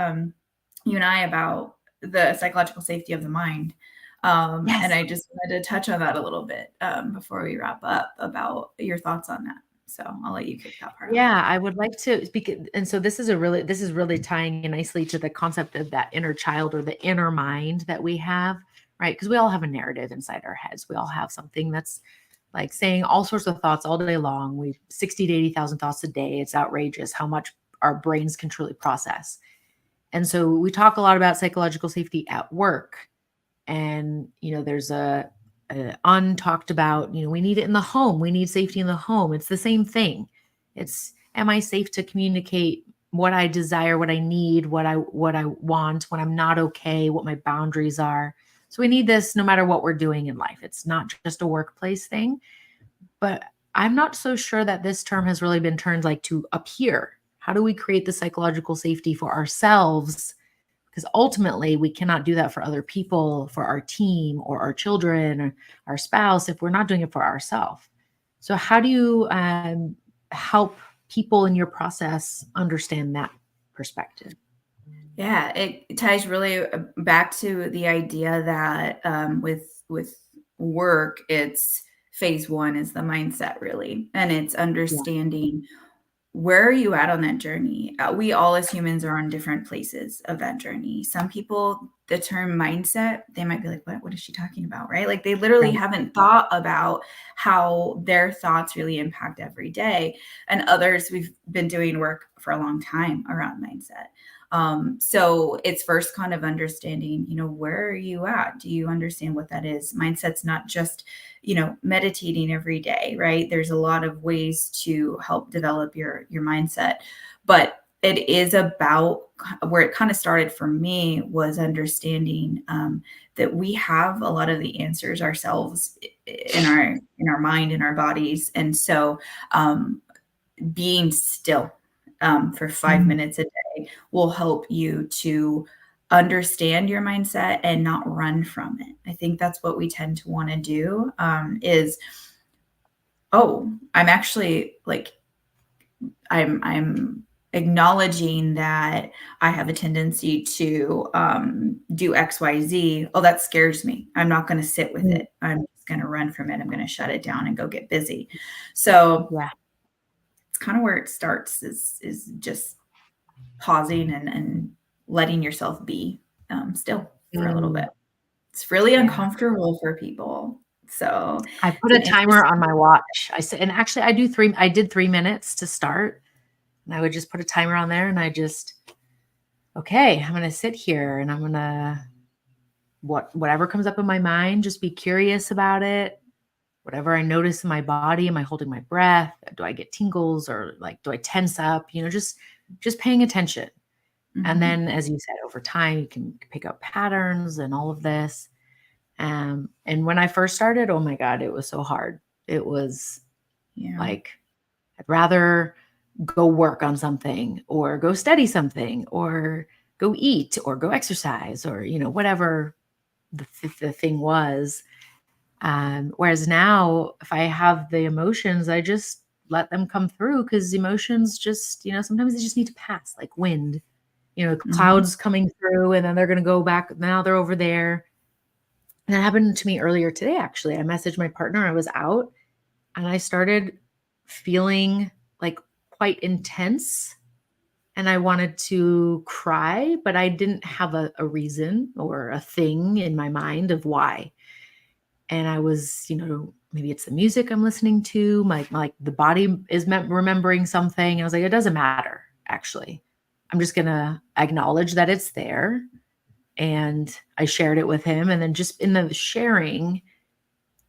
[SPEAKER 2] you and I about the psychological safety of the mind. And
[SPEAKER 1] Yes.
[SPEAKER 2] I just wanted to touch on that a little bit before we wrap up about your thoughts on that. So I'll let you kick that part off.
[SPEAKER 1] Yeah, I would like to speak. And so this is really tying in nicely to the concept of that inner child or the inner mind that we have, right? Because we all have a narrative inside our heads. We all have something that's like saying all sorts of thoughts all day long. We 60 to 80,000 thoughts a day. It's outrageous how much our brains can truly process. And so we talk a lot about psychological safety at work. And, there's a untalked about, we need it in the home. We need safety in the home. It's the same thing. It's, am I safe to communicate what I desire, what I need, what I want, when I'm not okay, what my boundaries are. So we need this no matter what we're doing in life. It's not just a workplace thing, but I'm not so sure that this term has really been turned like to up here. How do we create the psychological safety for ourselves? Because ultimately we cannot do that for other people, for our team or our children or our spouse, if we're not doing it for ourselves. So how do you help people in your process understand that perspective?
[SPEAKER 2] Yeah, it ties really back to the idea that with work, it's phase one is the mindset really, and it's
[SPEAKER 1] Yeah,
[SPEAKER 2] understanding where are you at on that journey? We all as humans are on different places of that journey. Some people, the term mindset, they might be like, what is she talking about? Right? Like they literally
[SPEAKER 1] right.
[SPEAKER 2] haven't thought about how their thoughts really impact every day. And others, we've been doing work for a long time around mindset. So it's first kind of understanding, where are you at? Do you understand what that is? Mindset's not just meditating every day, right? There's a lot of ways to help develop your mindset, but it is about where it kind of started for me was understanding that we have a lot of the answers ourselves in our mind, in our bodies. And so being still for 5 minutes a day will help you to understand your mindset and not run from it. I think that's what we tend to want to do is, oh, I'm actually like, I'm acknowledging that I have a tendency to do XYZ. Oh, that scares me. I'm not going to sit with
[SPEAKER 1] Mm,
[SPEAKER 2] it. I'm just going to run from it. I'm going to shut it down and go get busy. So
[SPEAKER 1] yeah.
[SPEAKER 2] it's kind of where it starts is just pausing and letting yourself be still for a little bit.
[SPEAKER 1] Mm,
[SPEAKER 2] It's really
[SPEAKER 1] yeah.
[SPEAKER 2] uncomfortable for people. So
[SPEAKER 1] I
[SPEAKER 2] it's
[SPEAKER 1] put a
[SPEAKER 2] an
[SPEAKER 1] timer on
[SPEAKER 2] interesting.
[SPEAKER 1] my watch. I said, and actually I did 3 minutes to start, and I would just put a timer on there and okay, I'm going to sit here and I'm going to whatever comes up in my mind, just be curious about it. Whatever I notice in my body, am I holding my breath? Do I get tingles, or like, do I tense up? Just paying attention. And
[SPEAKER 2] Mhm.
[SPEAKER 1] then, as you said, over time, you can pick up patterns and all of this. And when I first started, oh my God, it was so hard. It was
[SPEAKER 2] Yeah.
[SPEAKER 1] like, I'd rather go work on something, or go study something, or go eat, or go exercise, or, whatever the thing was. Whereas now, if I have the emotions, I just let them come through, because emotions just, sometimes they just need to pass like wind,
[SPEAKER 2] Mhm.
[SPEAKER 1] clouds coming through, and then they're going to go back. Now they're over there. And that happened to me earlier today, actually. I messaged my partner. I was out, and I started feeling like quite intense, and I wanted to cry, but I didn't have a reason or a thing in my mind of why. And I was, maybe it's the music I'm listening to, like the body is remembering something. I was like, it doesn't matter, actually. I'm just going to acknowledge that it's there. And I shared it with him. And then, just in the sharing,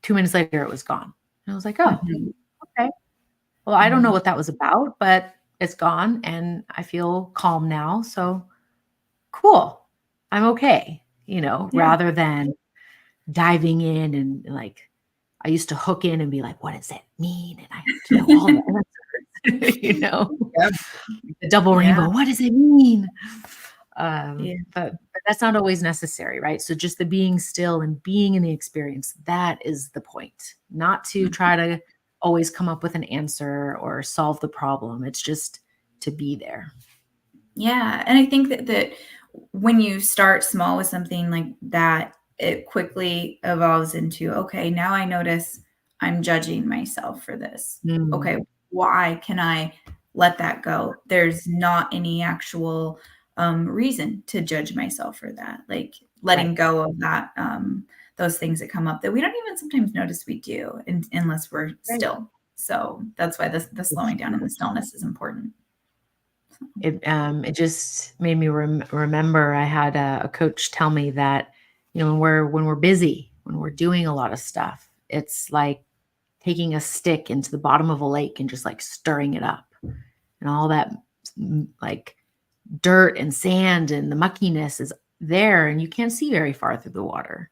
[SPEAKER 1] 2 minutes later, it was gone. And I was like, oh,
[SPEAKER 2] Mhm.
[SPEAKER 1] okay. Well, I don't know
[SPEAKER 2] Mhm.
[SPEAKER 1] what that was about, but it's gone, and I feel calm now. So cool. I'm okay,
[SPEAKER 2] Yeah.
[SPEAKER 1] rather than diving in and, like, I used to hook in and be like, what does it mean? And I have to know all the answers,
[SPEAKER 2] Yeah.
[SPEAKER 1] the double
[SPEAKER 2] Yeah.
[SPEAKER 1] rainbow. What does it mean?
[SPEAKER 2] Yeah.
[SPEAKER 1] But that's not always necessary, right? So just the being still and being in the experience, that is the point, not to
[SPEAKER 2] Mhm.
[SPEAKER 1] try to always come up with an answer or solve the problem. It's just to be there.
[SPEAKER 2] Yeah, and I think that when you start small with something like that, it quickly evolves into, okay, now I notice I'm judging myself for this.
[SPEAKER 1] Mm,
[SPEAKER 2] Okay, why can I let that go? There's not any actual reason to judge myself for that. Like letting
[SPEAKER 1] right.
[SPEAKER 2] go of that, those things that come up that we don't even sometimes notice we do unless we're
[SPEAKER 1] Right.
[SPEAKER 2] still. So that's why the
[SPEAKER 1] It's
[SPEAKER 2] slowing down and the stillness is important.
[SPEAKER 1] it just made me remember. I had a coach tell me that, when we're busy, when we're doing a lot of stuff, it's like taking a stick into the bottom of a lake and just like stirring it up, and all that, like, dirt and sand and the muckiness is there, and you can't see very far through the water.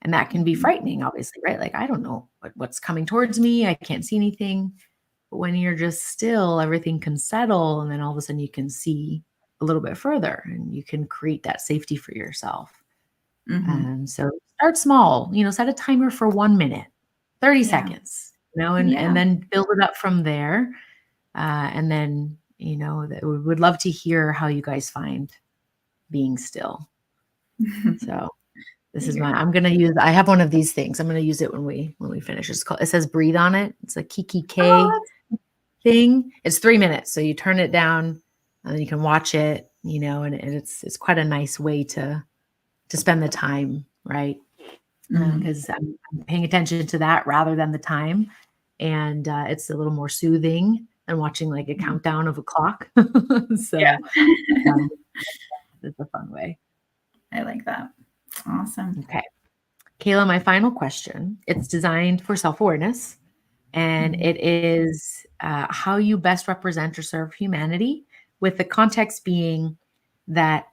[SPEAKER 1] And that can be
[SPEAKER 2] Mhm.
[SPEAKER 1] frightening, obviously, right? Like, I don't know what's coming towards me. I can't see anything. But when you're just still, everything can settle. And then all of a sudden you can see a little bit further, and you can create that safety for yourself.
[SPEAKER 2] Mhm.
[SPEAKER 1] And so start small, set a timer for 1 minute, 30
[SPEAKER 2] Yeah.
[SPEAKER 1] seconds, and
[SPEAKER 2] Yeah.
[SPEAKER 1] then build it up from there. And then, that we would love to hear how you guys find being still. So this is
[SPEAKER 2] Yeah.
[SPEAKER 1] I have one of these things. I'm gonna use it when we finish. It says breathe on it. It's a Kiki K
[SPEAKER 2] Oh,
[SPEAKER 1] thing. It's 3 minutes. So you turn it down, and then you can watch it, and it's quite a nice way to spend the time, right?
[SPEAKER 2] mhm.
[SPEAKER 1] Because I'm paying attention to that rather than the time. And it's a little more soothing than watching like a
[SPEAKER 2] Mhm.
[SPEAKER 1] countdown of a clock. So
[SPEAKER 2] Yeah.
[SPEAKER 1] um, it's a fun way.
[SPEAKER 2] I like that. Awesome.
[SPEAKER 1] Okay. Kayla, my final question. It's designed for self-awareness, and
[SPEAKER 2] Mhm.
[SPEAKER 1] it is how you best represent or serve humanity, with the context being that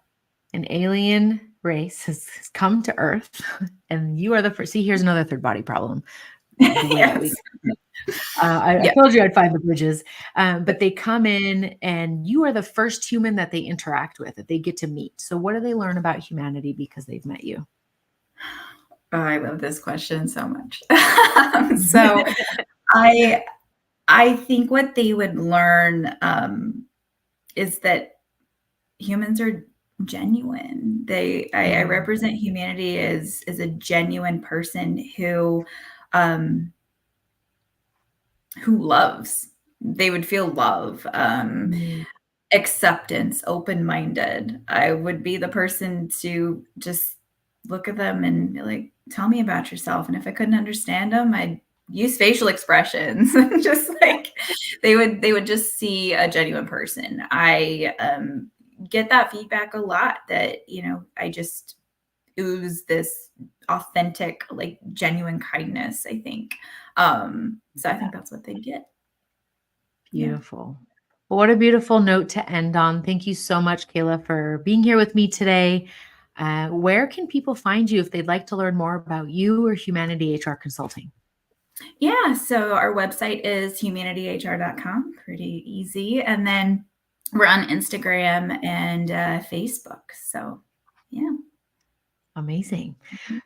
[SPEAKER 1] an alien race has come to Earth, and you are the first. See, here's another third body problem. The way that we
[SPEAKER 2] Yes.
[SPEAKER 1] I
[SPEAKER 2] Yeah.
[SPEAKER 1] told you I'd find the bridges. But they come in, and you are the first human that they interact with, that they get to meet. So what do they learn about humanity because they've met you?
[SPEAKER 2] Oh, I love this question so much. So I I think what they would learn, is that humans are genuine. I
[SPEAKER 1] Mm,
[SPEAKER 2] represent humanity as a genuine person um, who loves. They would feel love.
[SPEAKER 1] mm,
[SPEAKER 2] Acceptance, open-minded. I would be the person to just look at them and be like, "Tell me about yourself," and if I couldn't understand them, I'd use facial expressions, just like they would just see a genuine person. I, get that feedback a lot that, I just ooze this authentic, like genuine kindness, I think. So I think that's what they get.
[SPEAKER 1] Beautiful. Well, what a beautiful note to end on. Thank you so much, Kayla, for being here with me today. Where can people find you if they'd like to learn more about you or Humanity HR Consulting?
[SPEAKER 2] Yeah, so our website is humanityhr.com, pretty easy. And then we're on Instagram and Facebook. So, yeah.
[SPEAKER 1] Amazing.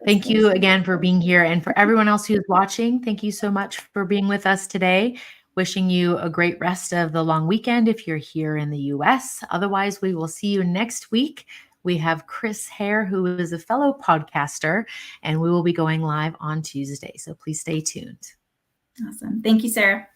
[SPEAKER 1] Thank you again for being here. And for everyone else who's watching, thank you so much for being with us today. Wishing you a great rest of the long weekend if you're here in the US. Otherwise, we will see you next week. We have Chris Hare, who is a fellow podcaster, and we will be going live on Tuesday. So please stay tuned.
[SPEAKER 2] Awesome. Thank you, Sarah.